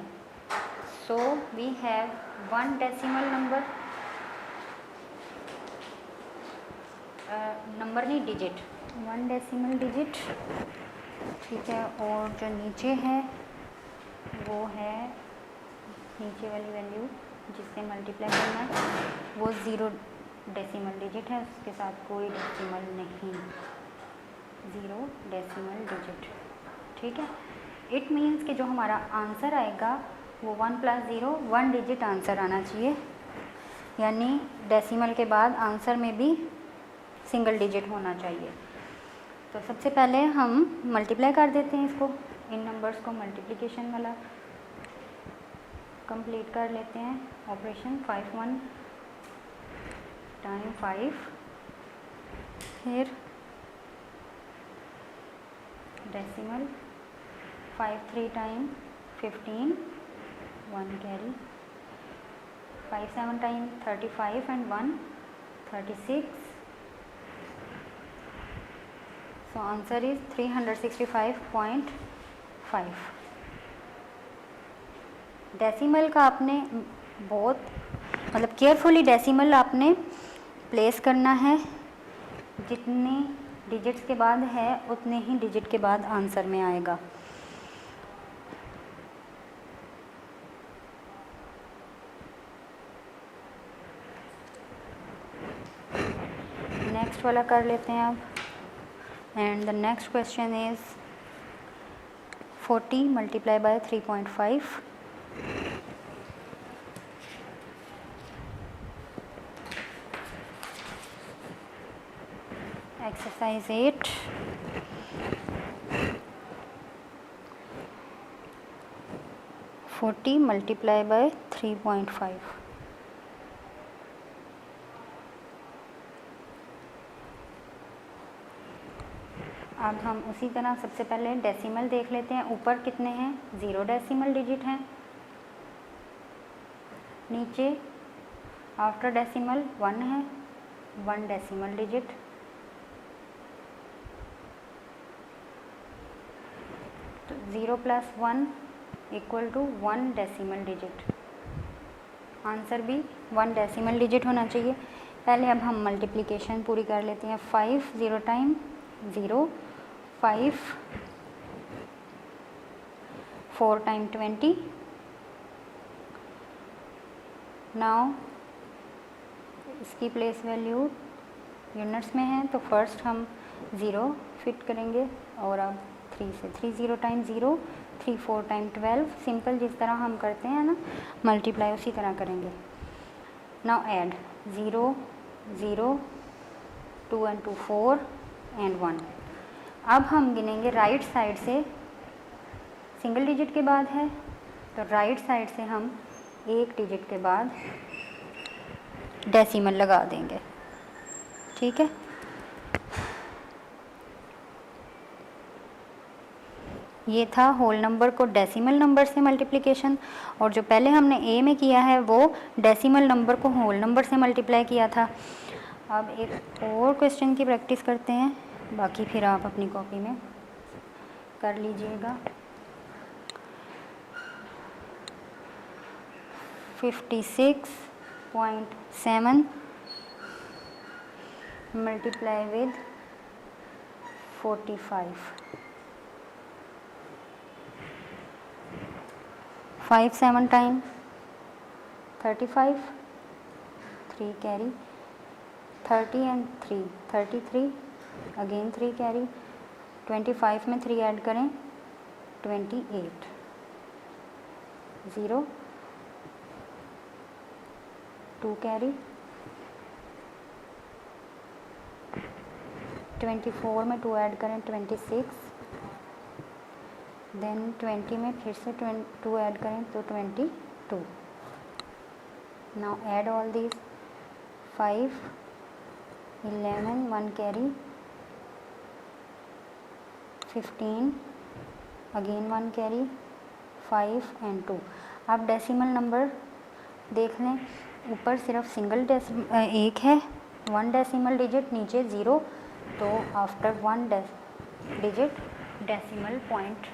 so we have 1 decimal number, number नहीं डिजिट, 1 डेसिमल डिजिट, ठीक है। और जो नीचे है वो है नीचे वाली वैल्यू जिससे मल्टीप्लाई करना है वो 0 डेसिमल डिजिट है, उसके साथ कोई डेसिमल नहीं, 0 डेसिमल डिजिट, ठीक है। इट मीन्स कि जो हमारा आंसर आएगा वो 1 + 0 1 डिजिट आंसर आना चाहिए, यानी डेसिमल के बाद आंसर में भी सिंगल डिजिट होना चाहिए। तो सबसे पहले हम मल्टीप्लाई कर देते हैं इसको, इन नंबर्स को मल्टीप्लिकेशन वाला कंप्लीट कर लेते हैं ऑपरेशन। 5 1 टाइम 5, फिर decimal 5 3 time 15 1 carry, 5 7 time 35 and 1 36, so answer is 365.5। Decimal का आपने बहुत मतलब केयरफुली डेसिमल आपने प्लेस करना है, जितने डिजिट्स के बाद है उतने ही डिजिट के बाद आंसर में आएगा। नेक्स्ट वाला कर लेते हैं अब, and the next question is 40 multiply by 3.5, exercise 8, forty multiply by 3.5। अब हम उसी तरह सबसे पहले डेसिमल देख लेते हैं। ऊपर कितने हैं, 0 डेसिमल डिजिट हैं, नीचे आफ्टर डेसिमल 1 है, 1 डेसिमल डिजिट, तो 0 + 1 = 1 डेसिमल डिजिट, आंसर भी 1 डेसिमल डिजिट होना चाहिए। पहले अब हम मल्टीप्लिकेशन पूरी कर लेते हैं। 5 0 टाइम 0, 5 4 टाइम 20, नाउ इसकी प्लेस वैल्यू यूनिट्स में है तो फर्स्ट हम 0 फिट करेंगे, और अब 3 से 3 0 टाइम 0, 3 4 टाइम 12, सिंपल जिस तरह हम करते हैं ना मल्टीप्लाई उसी तरह करेंगे। Now add 0 0 2 and 2 4 and 1। अब हम गिनेंगे राइट साइड से, सिंगल डिजिट के बाद है तो राइट साइड से हम एक डिजिट के बाद डेसिमल लगा देंगे, ठीक है। ये था होल नंबर को डेसिमल नंबर से मल्टीप्लिकेशन, और जो पहले हमने ए में किया है वो डेसिमल नंबर को होल नंबर से मल्टीप्लाई किया था। अब एक और क्वेश्चन की प्रैक्टिस करते हैं, बाकी फिर आप अपनी कॉपी में कर लीजिएगा। 56.7 multiply with 45, 5 7 time 35, 3 carry, 30 and 3 33, again 3 carry, 25 में 3 ऐड करें 28, 0 2 कैरी, 24 में 2 ऐड करें 26, देन 20 में फिर से 2 ऐड करें तो 22। Now add all these 5 11 1 carry, 15 again 1 carry, 5 and 2। अब डेसिमल नंबर देख लें, ऊपर सिर्फ सिंगल एक है 1 डेसिमल डिजिट, नीचे 0, तो आफ्टर 1 डिजिट डेसिमल पॉइंट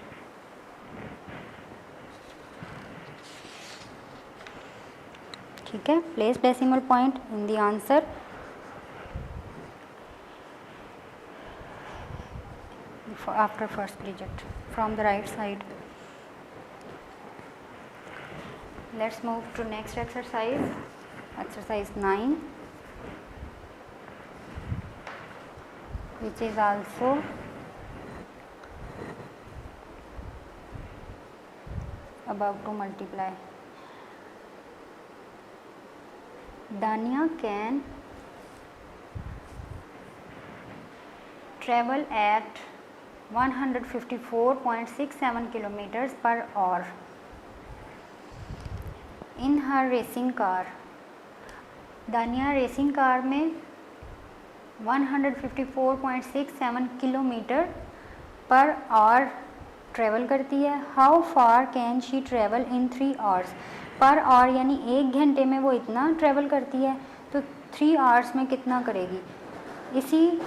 ठीक है, place decimal point in the answer. After first digit from the right side. Let's move to next exercise, exercise 9, which is also about to multiply. Dania can travel at 154.67 kilometers per hour in her racing car. दानिया रेसिंग कार में 154.67 किलोमीटर पर आवर ट्रेवल करती है। How far can she travel in 3 hours. Per hour यानी 1 घंटे में वो इतना ट्रेवल करती है, तो 3 आवर्स में कितना करेगी। इसी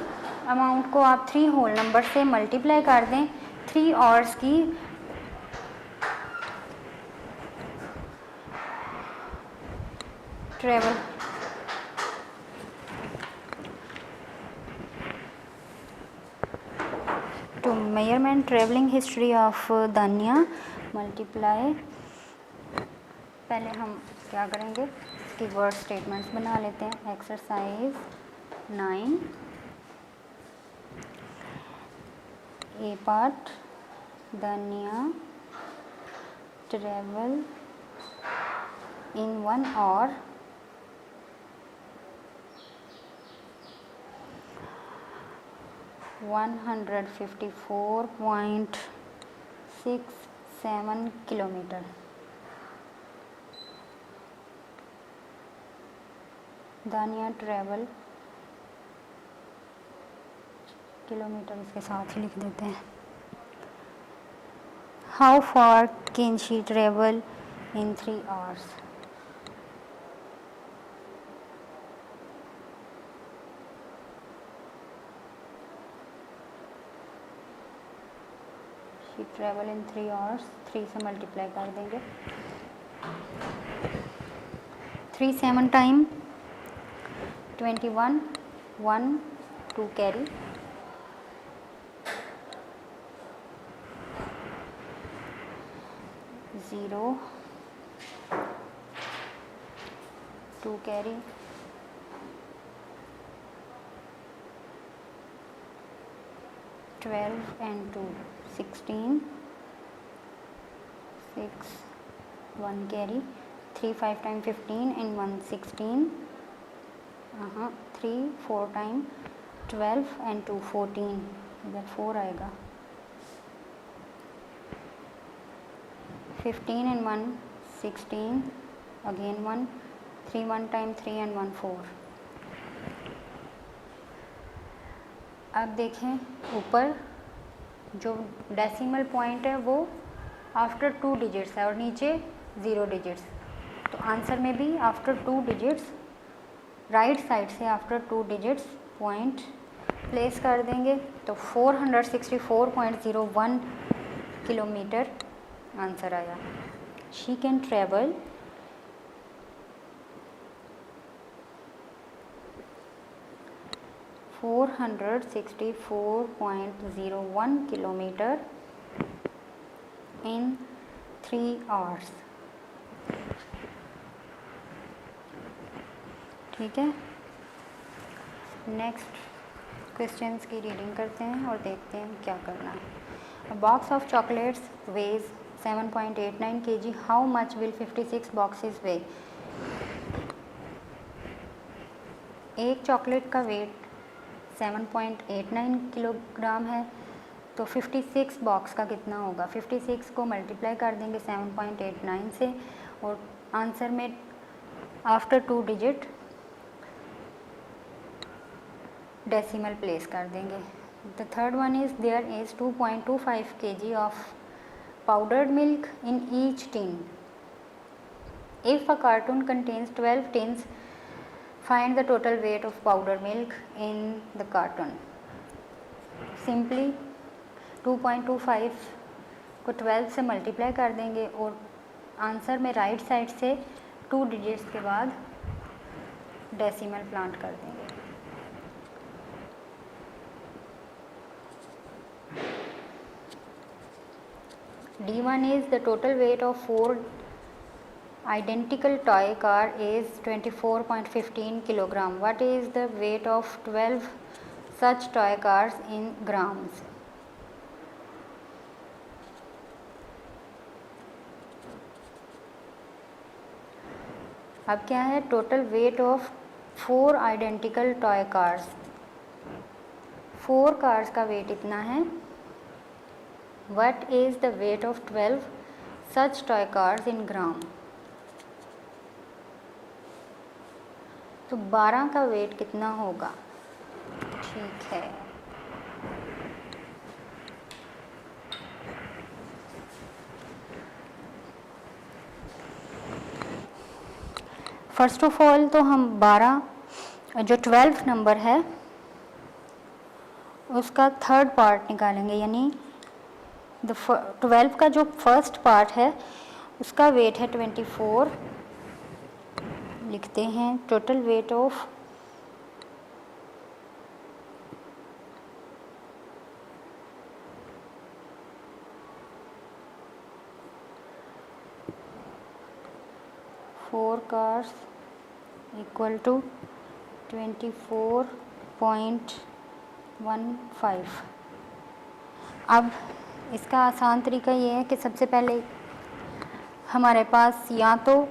अमाउंट को आप 3 होल नंबर से मल्टीप्लाई कर दें। 3 आवर्स की travel to measurement travelling history of दानिया मल्टीप्लाई। पहले हम क्या करेंगे, इसकी वर्ड स्टेटमेंट्स बना लेते हैं। एक्सरसाइज 9 ए पार्ट, दानिया ट्रेवल इन 1 आवर 154.67 किलोमीटर। दानिया ट्रेवल, किलोमीटर इसके साथ ही लिख देते हैं। How far can she travel in 3 hours. She travel in 3 hours, 3 से मल्टीप्लाई कर देंगे। 3 7 time 21, 1 2 carry, 0 2 carry, 12 and 2 16, 6 1 carry, 3 5 time 15 and 1 16, 3 4 time 12 and 2 14, इधर 4 आएगा। 15 and 1 16, again 1, 3 1 टाइम 3 and 1 4। अब देखें ऊपर जो डेसिमल पॉइंट है वो आफ्टर 2 डिजिट्स है और नीचे 0 डिजिट्स, तो आंसर में भी आफ्टर 2 डिजिट्स राइट साइड से आफ्टर 2 डिजिट्स पॉइंट प्लेस कर देंगे, तो 464.01 किलोमीटर आंसर आया। She can travel 464.01 kilometre in 3 hours. ठीक है, नेक्स्ट क्वेश्चंस की रीडिंग करते हैं और देखते हैं क्या करना है। A box of chocolates weighs 7.89 kg, how much will 56 boxes weigh. एक चॉकलेट का वेट 7.89 किलोग्राम है, तो 56 बॉक्स का कितना होगा। 56 को मल्टीप्लाई कर देंगे 7.89 से और आंसर में आफ्टर 2 डिजिट डेसिमल प्लेस कर देंगे। The third one is there is 2.25 kg of powdered milk in each tin. If a carton contains 12 tins, find the total weight of powdered milk in the carton। Simply 2.25 को 12 से मल्टीप्लाई कर देंगे और आंसर में राइट साइड से 2 डिजिट्स के बाद डेसिमल प्लांट कर देंगे। D1 is the total weight of 4 identical toy car is 24.15 kilogram. What is the weight of 12 such toy cars in grams? अब क्या है, total weight of 4 identical toy cars, 4 cars का वेट इतना है। What is the weight of 12 such toy cars in gram? तो 12 का वेट कितना होगा? ठीक है, फर्स्ट ऑफ ऑल तो हम 12 जो 12 नंबर है उसका थर्ड पार्ट निकालेंगे, यानी 12 का जो फर्स्ट पार्ट है उसका वेट है 24। लिखते हैं total weight of four cars equal to 24.15। अब इसका आसान तरीका ये है कि सबसे पहले हमारे पास या तो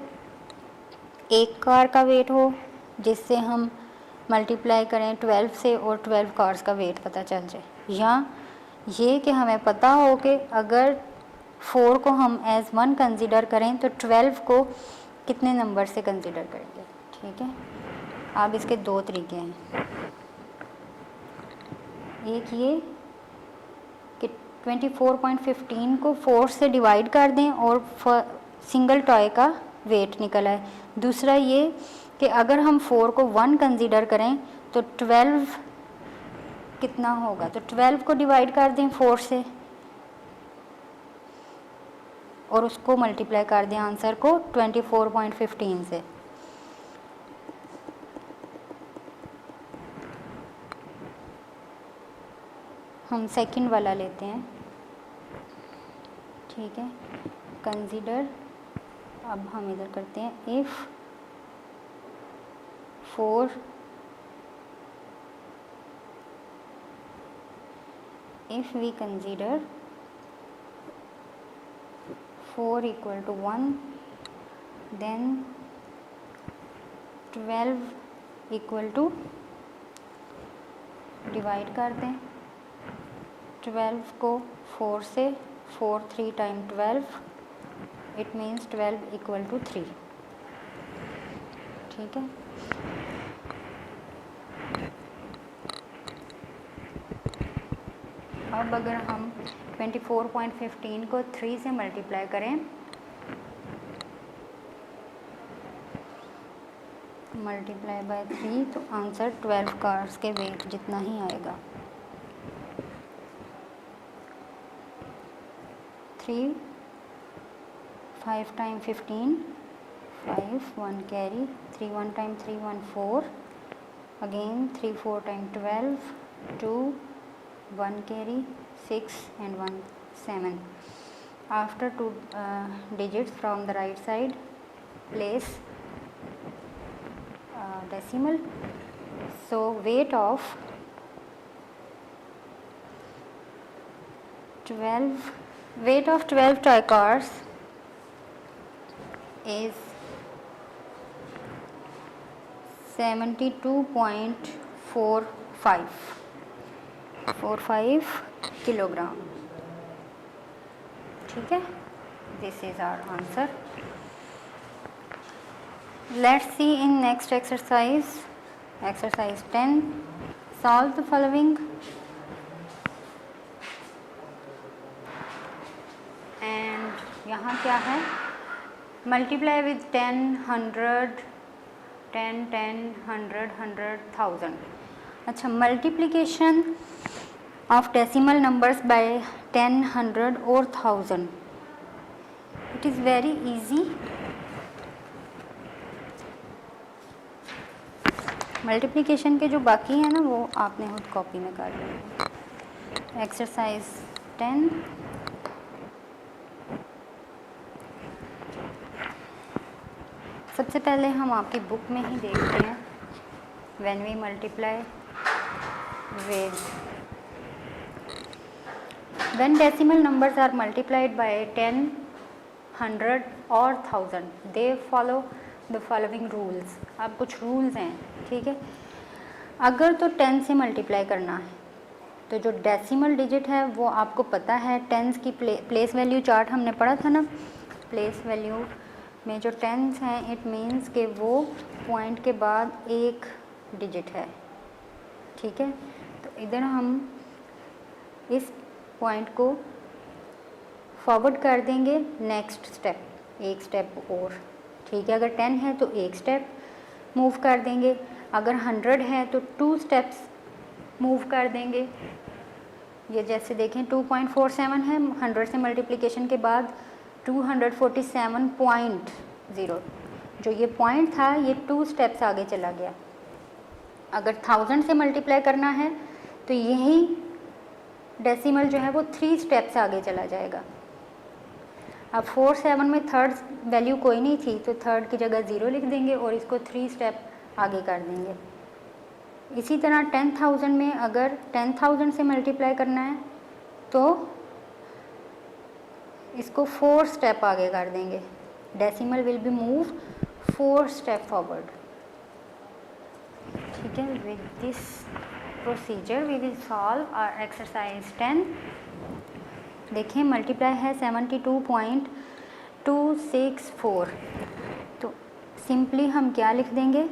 एक कार का वेट हो जिससे हम मल्टीप्लाई करें 12 से और 12 कार्स का वेट पता चल जाए, या ये कि हमें पता हो कि अगर 4 को हम एज 1 कंसीडर करें तो 12 को कितने नंबर से कंसीडर करेंगे। ठीक है, अब इसके 2 तरीके हैं। एक ये कि 24.15 को 4 से डिवाइड कर दें और सिंगल टॉय का वेट निकल आए। दूसरा ये कि अगर हम 4 को 1 कंसीडर करें तो 12 कितना होगा, तो 12 को डिवाइड कर दें 4 से और उसको मल्टीप्लाई कर दें आंसर को 24.15 से। हम सेकंड वाला लेते हैं। ठीक है, कंसीडर, अब हम इधर करते हैं if 4 if we consider 4 equal to 1 then 12 equal to, divide कर दें 12 को 4 से, 4 3 time 12 it means 12 equal to 3। ठीक है, अब अगर हम 24.15 को 3 से मल्टीप्लाई करें, मल्टीप्लाई बाय 3 तो आंसर 12 कार्स के वेट जितना ही आएगा। 3 5 time 15 5 1 carry 3 1 time 3 1 4 again 3 4 time 12 2 1 carry 6 and 1 7. After 2 digits from the right side place decimal. So weight of 12 toy cars is 72.45 kilogram. ठीक है, this is our answer. Let's see in next exercise, exercise 10। Solve the following and यहाँ क्या है, मल्टीप्लाई विद 10 100 10 10 100 100 1000। अच्छा, multiplication of decimal numbers by 10 100 or 1000, it is very easy। Multiplication के जो बाकी हैं ना वो आपने खुद कॉपी में कर लेना। एक्सरसाइज 10 सबसे पहले हम आपकी बुक में ही देखते हैं। When we multiply with when decimal numbers are multiplied by 10, 100 और 1000 they follow the following rules। अब कुछ रूल्स हैं, ठीक है। अगर तो 10 से मल्टीप्लाई करना है तो जो डेसिमल डिजिट है वो आपको पता है, टेंस की प्लेस वैल्यू चार्ट हमने पढ़ा था ना। प्लेस वैल्यू में जो टेंस हैं इट मीन्स कि वो पॉइंट के बाद एक डिजिट है, ठीक है। तो इधर हम इस पॉइंट को फॉरवर्ड कर देंगे नेक्स्ट स्टेप, एक स्टेप और, ठीक है। अगर 10 है तो एक स्टेप मूव कर देंगे, अगर 100 है तो 2 स्टेप्स मूव कर देंगे। ये जैसे देखें 2.47 है, 100 से मल्टीप्लिकेशन के बाद 247.0, जो ये पॉइंट था ये 2 स्टेप्स आगे चला गया। अगर 1000 से मल्टीप्लाई करना है तो यही डेसिमल जो है वो 3 स्टेप्स आगे चला जाएगा। अब 47 में थर्ड वैल्यू कोई नहीं थी तो थर्ड की जगह 0 लिख देंगे और इसको 3 स्टेप आगे कर देंगे। इसी तरह 10,000 में अगर 10,000 से मल्टीप्लाई करना है तो इसको 4 स्टेप आगे कर देंगे। Decimal will be move 4 step forward, ठीक है। With this procedure we will solve our exercise 10। देखिए मल्टीप्लाई है 72.264, तो सिंपली हम क्या लिख देंगे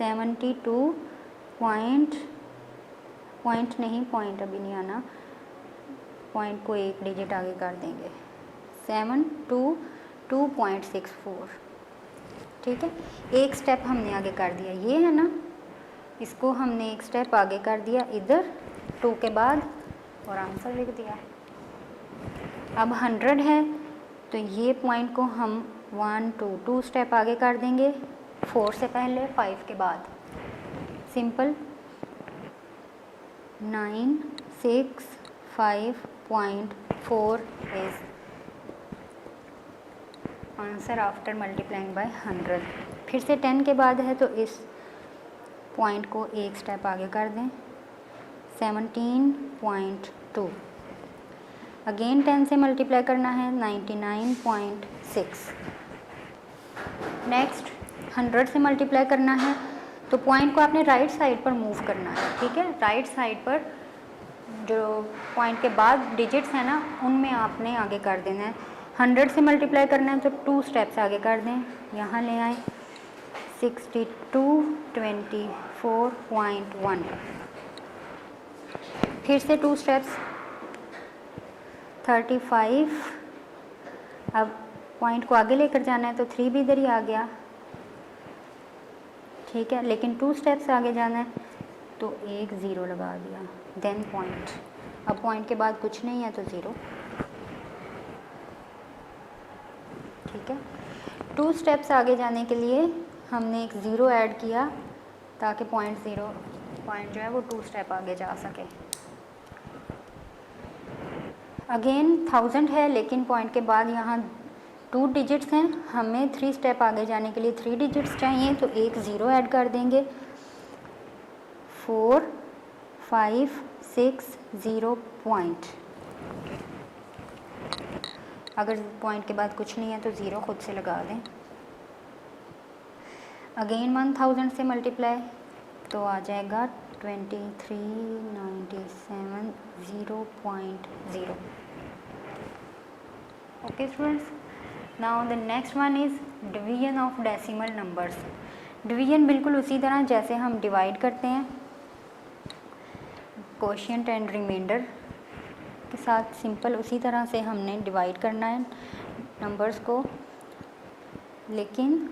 72 पॉइंट नहीं, पॉइंट अभी नहीं आना, पॉइंट को एक डिजिट आगे कर देंगे 722.64, ठीक है। एक स्टेप हमने आगे कर दिया, ये है ना, इसको हमने एक स्टेप आगे कर दिया इधर 2 के बाद और आंसर लिख दिया। अब 100 है तो ये पॉइंट को हम 1 2 स्टेप आगे कर देंगे, 4 से पहले 5 के बाद। Simple 965.4 is answer after multiplying by 100। फिर से 10 के बाद है तो इस पॉइंट को एक स्टेप आगे कर दें 17.2। अगेन 10 से मल्टीप्लाई करना है 99.6। नेक्स्ट 100 से मल्टीप्लाई करना है तो पॉइंट को आपने राइट साइड पर मूव करना है, ठीक है। राइट साइड पर जो पॉइंट के बाद डिजिट्स हैं ना उनमें आपने आगे कर देना है। 100 से मल्टीप्लाई करना है तो 2 स्टेप्स आगे कर दें, यहाँ ले आए 6224.1, फिर से 2 स्टेप्स 35। अब पॉइंट को आगे लेकर जाना है तो 3 भी इधर ही आ गया, ठीक है। लेकिन 2 स्टेप्स आगे जाना है तो एक 0 लगा दिया, देन पॉइंट। अब पॉइंट के बाद कुछ नहीं है तो 0, ठीक है। 2 स्टेप्स आगे जाने के लिए हमने एक 0 ऐड किया ताकि पॉइंट जो है वो 2 स्टेप आगे जा सके। अगेन 1000 है लेकिन पॉइंट के बाद यहाँ 2 डिजिट्स हैं, हमें 3 स्टेप आगे जाने के लिए 3 डिजिट्स चाहिए तो एक 0 ऐड कर देंगे 4 5 6 0 पॉइंट। अगर पॉइंट के बाद कुछ नहीं है तो 0 खुद से लगा दें। अगेन 1000 से मल्टीप्लाई तो आ जाएगा 2397 0.0। Okay students, now the next one is division of decimal numbers. Division बिल्कुल उसी तरह जैसे हम डिवाइड करते हैं कोशिएंट एंड रिमाइंडर के साथ, सिंपल उसी तरह से हमने डिवाइड करना है नंबर्स को, लेकिन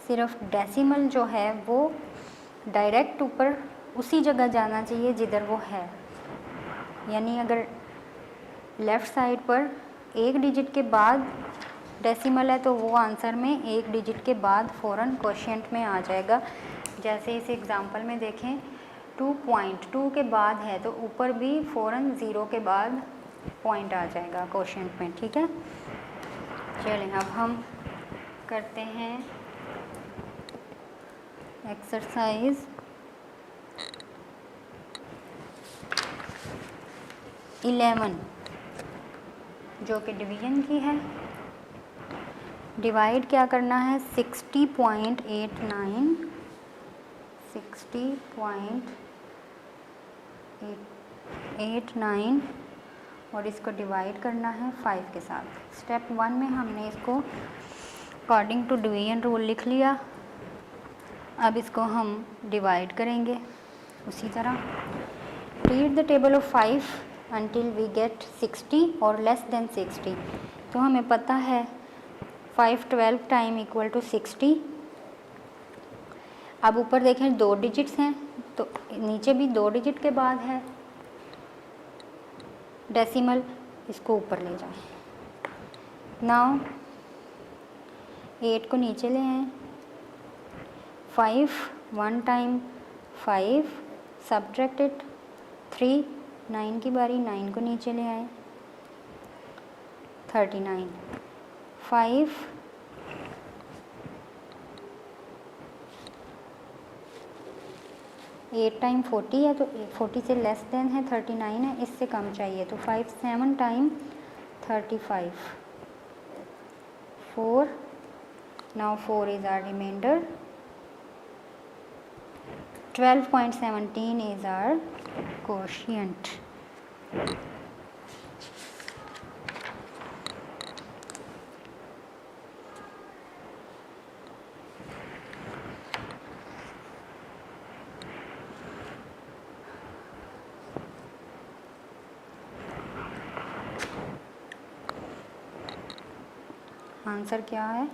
सिर्फ डेसिमल जो है वो डायरेक्ट ऊपर उसी जगह जाना चाहिए जिधर वो है। यानी अगर लेफ़्ट साइड पर एक डिजिट के बाद डेसिमल है तो वो आंसर में एक डिजिट के बाद फ़ौरन कोशिएंट में आ जाएगा। जैसे इस एग्ज़ाम्पल में देखें 2.2 के बाद है तो ऊपर भी फ़ौरन 0 के बाद पॉइंट आ जाएगा कोशेंट में, ठीक है। चलें अब हम करते हैं एक्सरसाइज 11 जो कि डिवीजन की है। डिवाइड क्या करना है 60.89 और इसको डिवाइड करना है 5 के साथ। स्टेप 1 में हमने इसको अकॉर्डिंग टू डिवीजन रूल लिख लिया। अब इसको हम डिवाइड करेंगे उसी तरह। Read the table of 5 until we get 60 और लेस देन 60। तो हमें पता है 5 12 टाइम इक्वल टू 60। अब ऊपर देखें 2 डिजिट्स हैं तो नीचे भी 2 डिजिट के बाद है डेसिमल, इसको ऊपर ले जाएं। नाउ 8 को नीचे ले आएं। 5 1 टाइम 5 सब्ट्रैक्टेड 3 9 की बारी 9 को नीचे ले आए 39 5 8 टाइम 40 है तो 40 से लेस देन है 39 है, इससे कम चाहिए तो 5 7 time 35 4 now 4 is our remainder 12.17 is our quotient। Answer क्या है?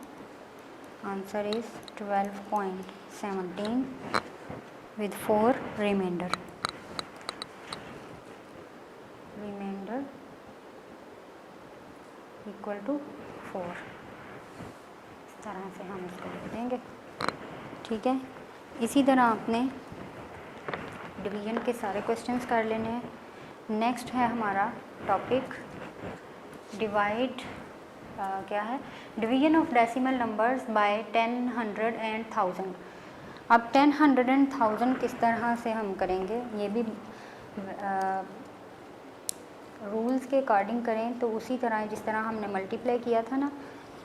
Answer is 12.17 with 4 remainder equal to 4। इस तरह से हम इसको लिख देंगे, ठीक है। इसी तरह आपने डिवीजन के सारे क्वेश्चंस कर लेने हैं। नेक्स्ट है हमारा टॉपिक डिवाइड क्या है division of decimal numbers by 10, 100 and 1000। अब 10, 100 एंड 1000 किस तरह से हम करेंगे, ये भी रूल्स के अकॉर्डिंग करें तो उसी तरह जिस तरह हमने मल्टीप्लाई किया था ना,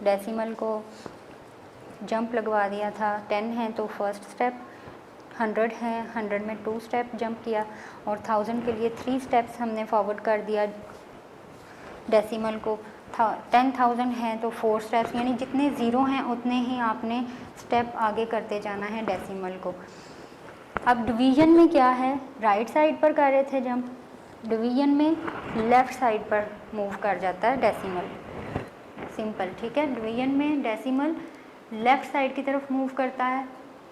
डेसिमल को जंप लगवा दिया था। 10 है तो फर्स्ट स्टेप, 100 है 100 में 2 स्टेप जंप किया और 1000 के लिए 3 स्टेप्स हमने फॉरवर्ड कर दिया डेसिमल को। 10,000 है तो 4 स्टेप्स, यानी जितने ज़ीरो हैं उतने ही आपने स्टेप आगे करते जाना है डेसिमल को। अब डिवीजन में क्या है, राइट साइड पर कर रहे थे जंप, डिवीजन में लेफ़्ट साइड पर मूव कर जाता है डेसिमल, सिंपल, ठीक है। डिवीजन में डेसिमल लेफ़्ट साइड की तरफ मूव करता है,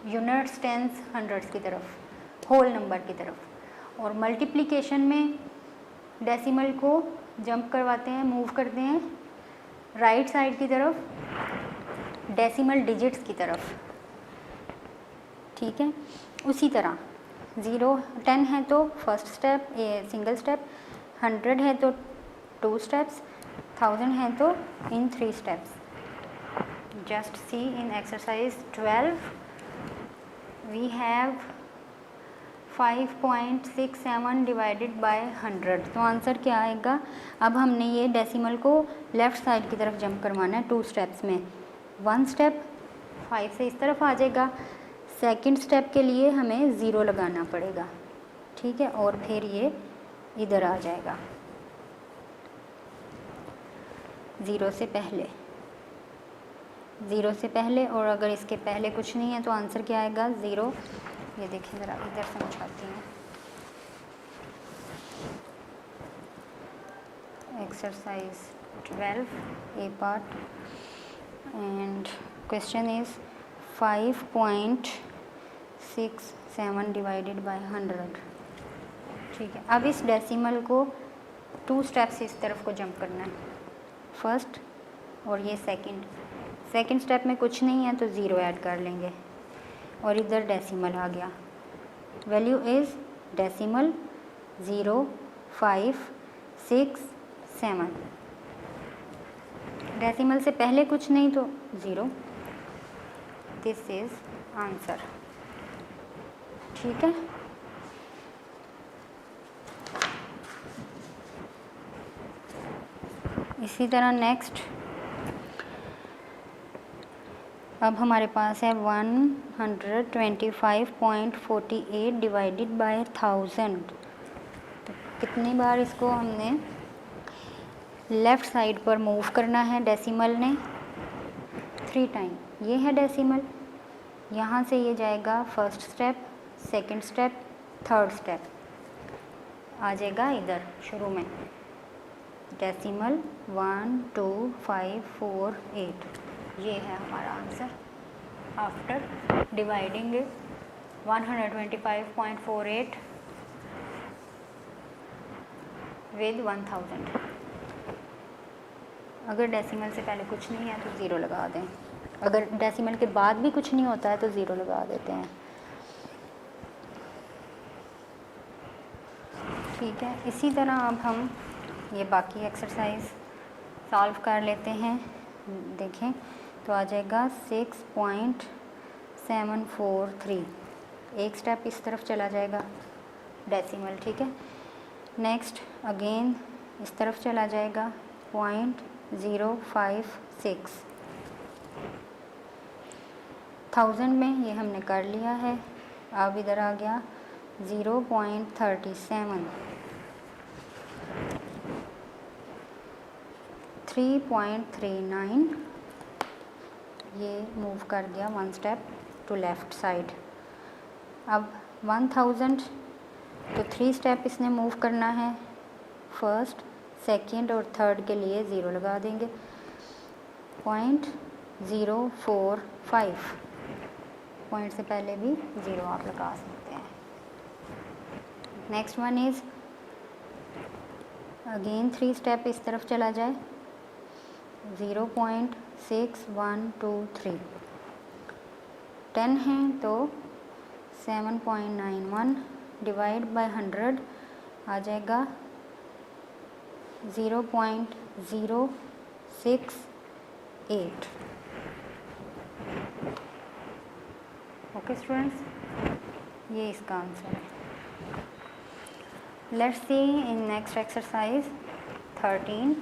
यूनिट्स, टेंस, हंड्रेड्स की तरफ, होल नंबर की तरफ। और मल्टीप्लिकेशन में डेसिमल को जंप करवाते हैं, मूव करते हैं राइट साइड की तरफ, डेसिमल डिजिट्स की तरफ, ठीक है। उसी तरह 10 है तो फर्स्ट स्टेप सिंगल स्टेप, 100 है तो 2 स्टेप्स, 1000 है तो इन 3 steps. Just see in exercise 12 we have 5.67 divided by 100। तो आंसर क्या आएगा? अब हमने ये डेसिमल को लेफ़्ट साइड की तरफ जंप करवाना है 2 स्टेप्स में। 1 स्टेप 5 से इस तरफ आ जाएगा, सेकंड स्टेप के लिए हमें 0 लगाना पड़ेगा, ठीक है, और फिर ये इधर आ जाएगा 0 से पहले, 0 से पहले। और अगर इसके पहले कुछ नहीं है तो आंसर क्या आएगा? 0। ये देखिए ज़रा इधर समझाती हूँ। Exercise 12 A part and question is 5.67 divided by 100, ठीक है। अब इस डेसिमल को 2 स्टेप्स इस तरफ को जंप करना है, फर्स्ट और ये सेकंड स्टेप में कुछ नहीं है तो 0 ऐड कर लेंगे। और इधर डेसिमल आ गया। Value is decimal 0, 5, 6, 7। डेसिमल से पहले कुछ नहीं तो 0। This is answer. ठीक है। इसी तरह नेक्स्ट अब हमारे पास है 125.48 डिवाइडेड बाय 1000। तो कितनी बार इसको हमने लेफ़्ट साइड पर मूव करना है डेसिमल ने? 3 टाइम। ये है डेसिमल, यहाँ से ये जाएगा first step, second step, third step, आ जाएगा इधर शुरू में डेसिमल 1, 2, 5, 4, 8। ये है हमारा आंसर आफ्टर डिवाइडिंग 125.48 विद 1000। अगर डेसिमल से पहले कुछ नहीं है तो ज़ीरो लगा दें, अगर डेसिमल के बाद भी कुछ नहीं होता है तो ज़ीरो लगा देते हैं। ठीक है। इसी तरह अब हम ये बाकी एक्सरसाइज सॉल्व कर लेते हैं। देखें तो आ जाएगा 6.743। एक स्टेप इस तरफ चला जाएगा डेसिमल। ठीक है। नेक्स्ट अगेन इस तरफ चला जाएगा 0.056। 1000 में ये हमने कर लिया है। अब इधर आ गया 0.37, 3.39। ये मूव कर गया 1 स्टेप टू लेफ़्ट साइड। अब 1000 तो 3 स्टेप इसने मूव करना है। फर्स्ट, सेकंड और थर्ड के लिए 0 लगा देंगे। 0.045, पॉइंट से पहले भी 0 आप लगा सकते हैं। Next one is again 3 step इस तरफ चला जाए 0.6123। 10 हैं तो 7.91 डिवाइड बाय 100 आ जाएगा 0.068। ओके स्टूडेंट्स, ये इसका आंसर है। Let's see in next exercise 13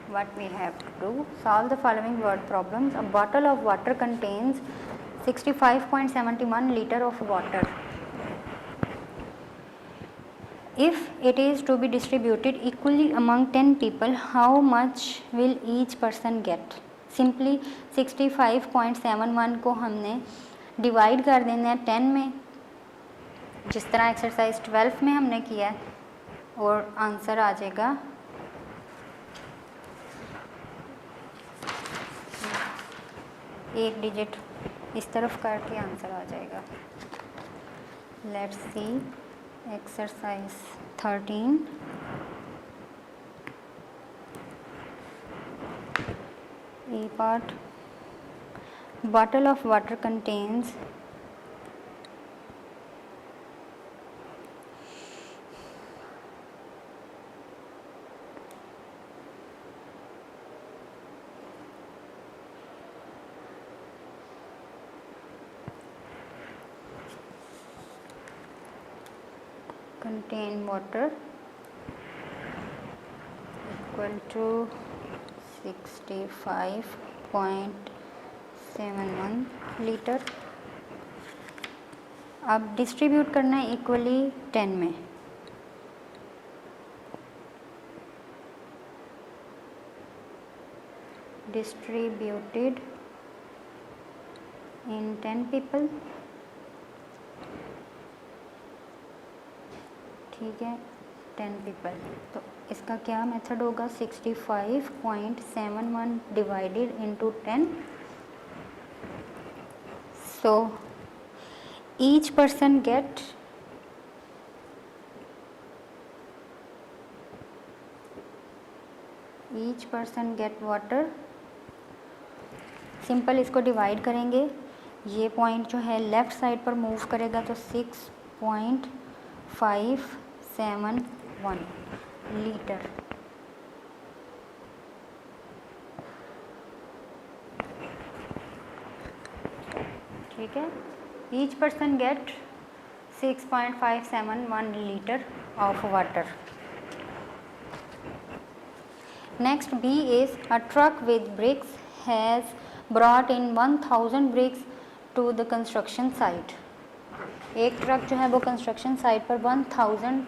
what we have to do. Solve the following word problems. A bottle of water contains 65.71 liter of water. If it is to be distributed equally among 10 people, how much will each person get? Simply 65.71 को हमने डिवाइड कर देना है 10 में, जिस तरह एक्सरसाइज 12 में हमने किया है, और आंसर आ जाएगा एक डिजिट इस तरफ करके आंसर आ जाएगा। Let's see exercise 13। A part, bottle of water contains 65.71 litre. अब डिस्ट्रीब्यूट करना है इक्वली 10 में। Distributed in 10 people. ठीक है, 10 पीपल। तो इसका क्या मेथड होगा? 65.71 divided into 10। So each person get water. Simple इसको डिवाइड करेंगे, ये पॉइंट जो है लेफ़्ट साइड पर मूव करेगा तो 6.571 लीटर। ठीक है, each person get 6.571 liter of water. Next, B is a truck with bricks has brought in 1000 bricks to the construction site. एक ट्रक जो है वो कंस्ट्रक्शन साइट पर 1000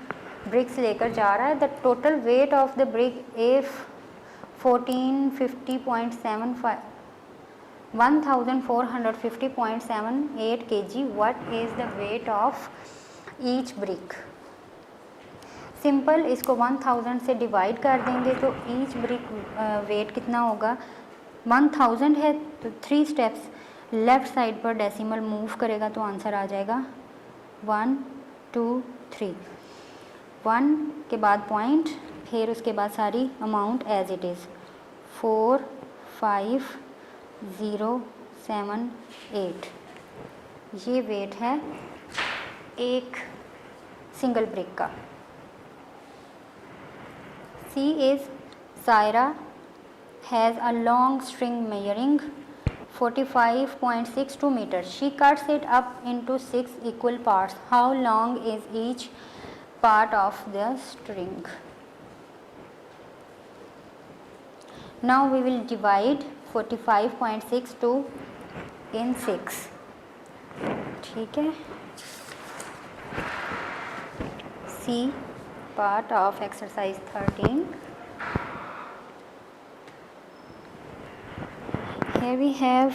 ब्रिक्स लेकर जा रहा है। The total weight of the brick if 1450.78 kg. What is the weight of each brick? Simple, इसको 1000 से डिवाइड कर देंगे तो ईच ब्रिक वेट कितना होगा, 1000 है तो 3 स्टेप्स लेफ़्ट साइड पर डेसिमल मूव करेगा तो आंसर आ जाएगा 1 2 3। 1 के बाद पॉइंट, फिर उसके बाद सारी अमाउंट एज इट इज़ 45078। ये वेट है एक सिंगल ब्रिक का। C is Saira has a long string measuring 45.62 meters. She cuts it up into 6 equal parts. How long is each part of the string? Now we will divide 45.62 in 6. ठीक है, C part of exercise 13. Here we have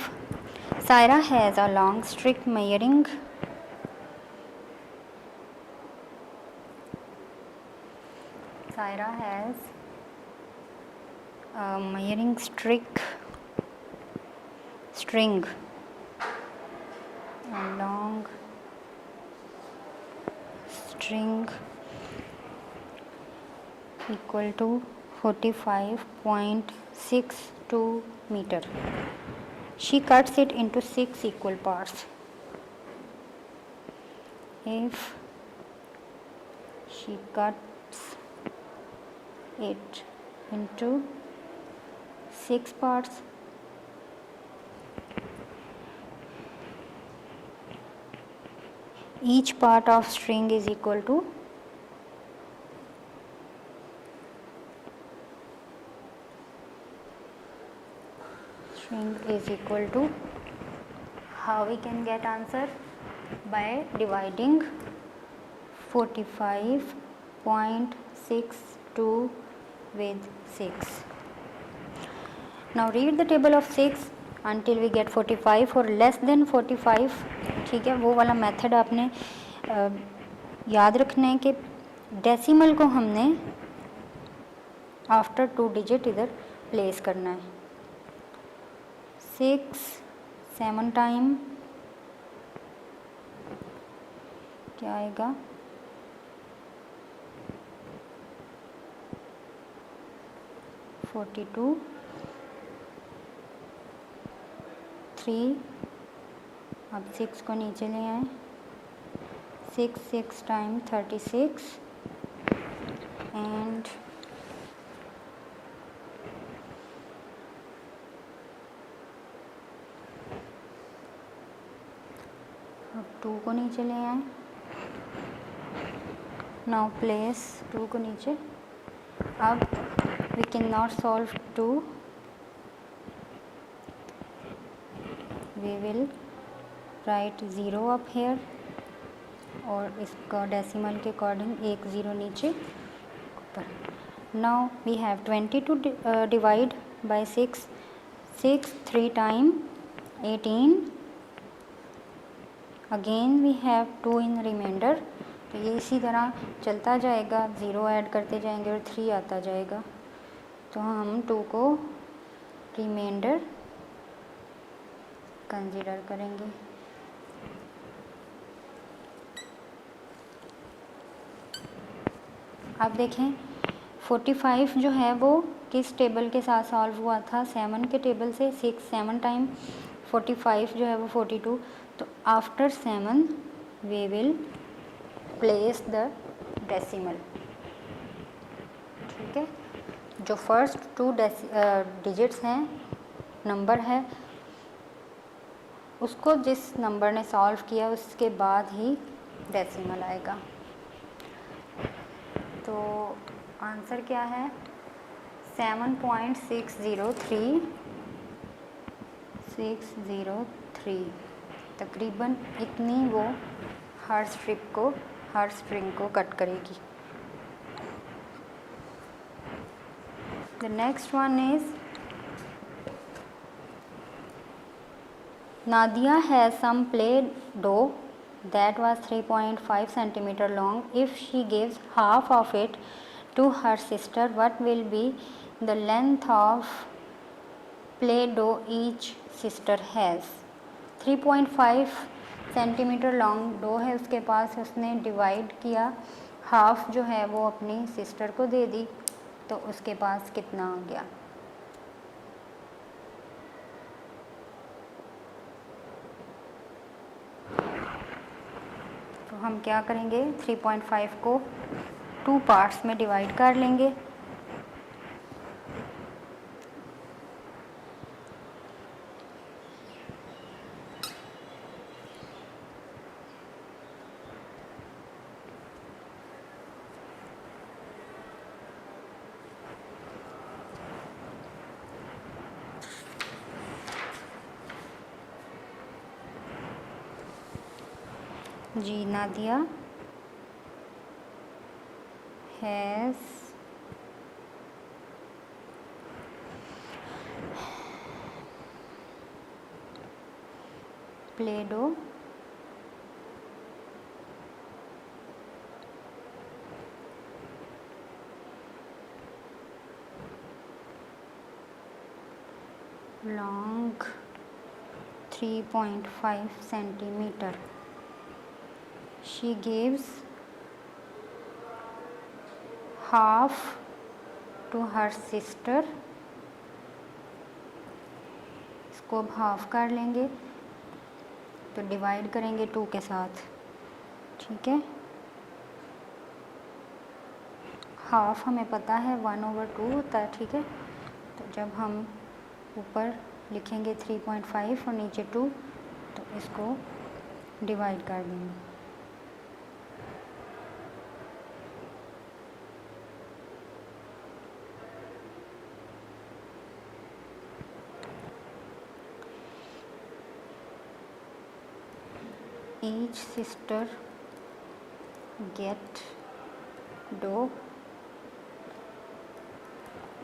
Saira has a long stick measuring 45.62 meter. She cuts it into 6 equal parts. If she cuts it into 6 parts, each part of string is equal to how we can get answer by dividing 45.62 with 6. Now read the table of 6 until we get 45 or less than 45. ठीक है, वो वाला मेथड आपने याद रखना है कि डेसिमल को हमने आफ्टर 2 डिजिट इधर प्लेस करना है। 6 7 टाइम क्या आएगा, 42 3, अब 6 को नीचे ले आए, 6 टाइम 36 एंड अब 2 को नीचे ले आए। नाउ प्लेस 2 को नीचे। अब we can not solve 2, we will write 0 up here और इसका डेसिमल के अकॉर्डिंग 1 0 नीचे ऊपर। Now we have 20 to divide by 6 3 time 18, again we have 2 in remainder. तो ये इसी तरह चलता जाएगा, 0 ऐड करते जाएंगे और 3 आता जाएगा। तो हम 2 को रिमाइंडर कंसीडर करेंगे। अब देखें 45 जो है वो किस टेबल के साथ सॉल्व हुआ था, 7 के टेबल से। 6 7 टाइम 45 जो है वो 42, तो after 7 we will place the decimal. ठीक है, जो फर्स्ट 2 डिजिट्स हैं, नंबर है, उसको जिस नंबर ने सॉल्व किया उसके बाद ही डेसिमल आएगा। तो आंसर क्या है? 7.603603, तकरीबन इतनी वो हर स्ट्रिंग को कट करेगी। The next one is Nadia has some Play-Doh that was 3.5 centimeter long. If she gives half of it to her sister, what will be the length of Play-Doh each sister has? 3.5 centimetre long dough है उसके पास, उसने डिवाइड किया, हाफ जो है वो अपनी सिस्टर को दे दी, तो उसके पास कितना आ गया? तो हम क्या करेंगे, 3.5 को 2 पार्ट्स में डिवाइड कर लेंगे। जी, Nadia has Play-Doh long 3.5 centimeter. She gives half to her sister. इसको अब हाफ कर लेंगे, तो डिवाइड करेंगे 2 के साथ। ठीक है, हाफ हमें पता है 1/2 होता है। ठीक है, तो जब हम ऊपर लिखेंगे 3.5 और नीचे 2, तो इसको डिवाइड कर देंगे। Each sister get dough.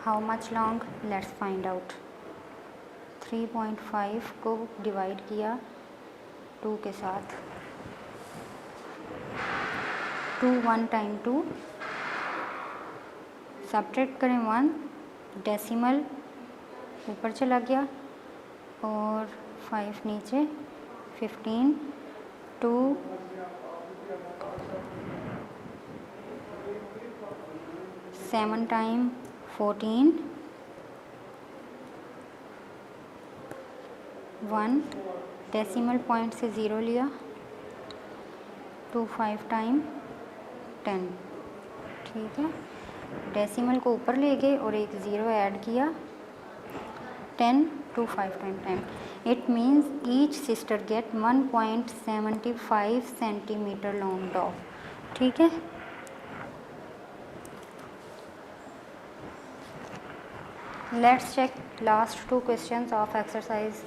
How much long? Let's find out. 3.5 को डिवाइड किया 2 के साथ, 2 1 टाइम 2, सब्ट्रैक्ट करें 1, डेसिमल ऊपर चला गया और 5 नीचे, 15, 2 7 टाइम 14, 1 डेसिमल पॉइंट से 0 लिया, 2 5 टाइम 10। ठीक है, डेसिमल को ऊपर ले गए और एक 0 ऐड किया, 10 2 5 time 10। It means each sister get 1.75 centimetre long dog. ठीक है, let's check last 2 questions of exercise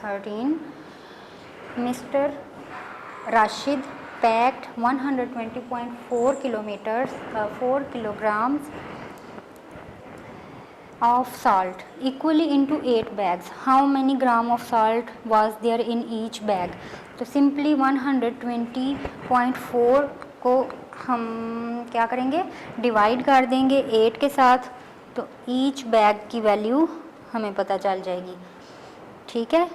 13. Mister Rashid packed 120.4 kilograms of salt equally into 8 bags. How many gram of salt was there in each bag? तो सिंपली 120.4 को हम क्या करेंगे, डिवाइड कर देंगे 8 के साथ, तो ईच बैग की वैल्यू हमें पता चल जाएगी। ठीक है,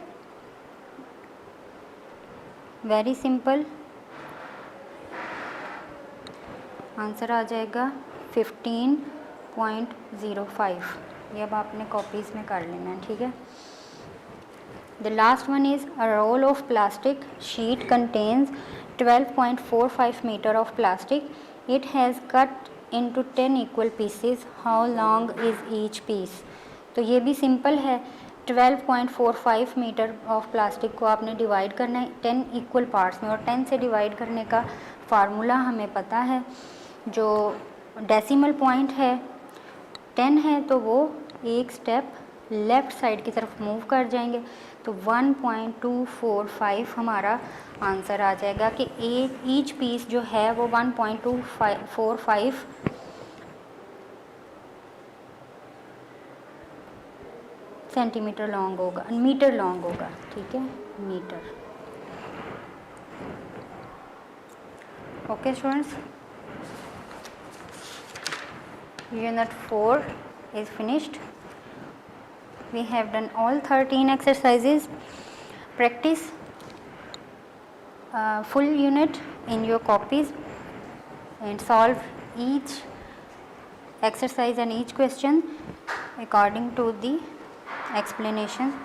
वेरी सिंपल, आंसर आ जाएगा 15.05। ये अब आपने कॉपीज़ में कर लेना है। ठीक है, The last one is a roll of plastic sheet contains 12.45 meter of plastic. It has cut into 10 equal pieces. How long is each piece? तो ये भी सिंपल है. 12.45 मीटर ऑफ प्लास्टिक को आपने डिवाइड करना है 10 इक्वल पार्ट्स में, और 10 से डिवाइड करने का फार्मूला हमें पता है. जो डेसिमल पॉइंट है 10 है तो वो एक स्टेप लेफ़्ट साइड की तरफ मूव कर जाएंगे, तो 1.245 हमारा आंसर आ जाएगा कि ईच पीस जो है वो 1.245 सेंटीमीटर लॉन्ग होगा, मीटर लॉन्ग होगा. ठीक है, metre. Okay students, Unit 4 is finished. We have done all 13 exercises. Practice full unit in your copies and solve each exercise and each question according to the explanation.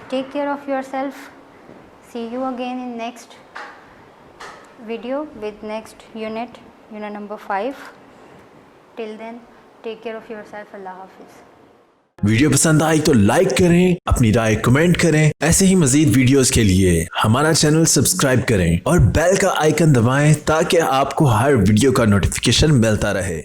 Take care of yourself. See you again in next video with next unit number 5. Till then, take care of yourself. Allah Hafiz. Video पसंद आई तो लाइक करें, अपनी राय कमेंट करें. ऐसे ही मजीद वीडियोस के लिए हमारा चैनल सब्सक्राइब करें और बेल का आइकन दबाएं ताकि आपको हर वीडियो का नोटिफिकेशन मिलता रहे.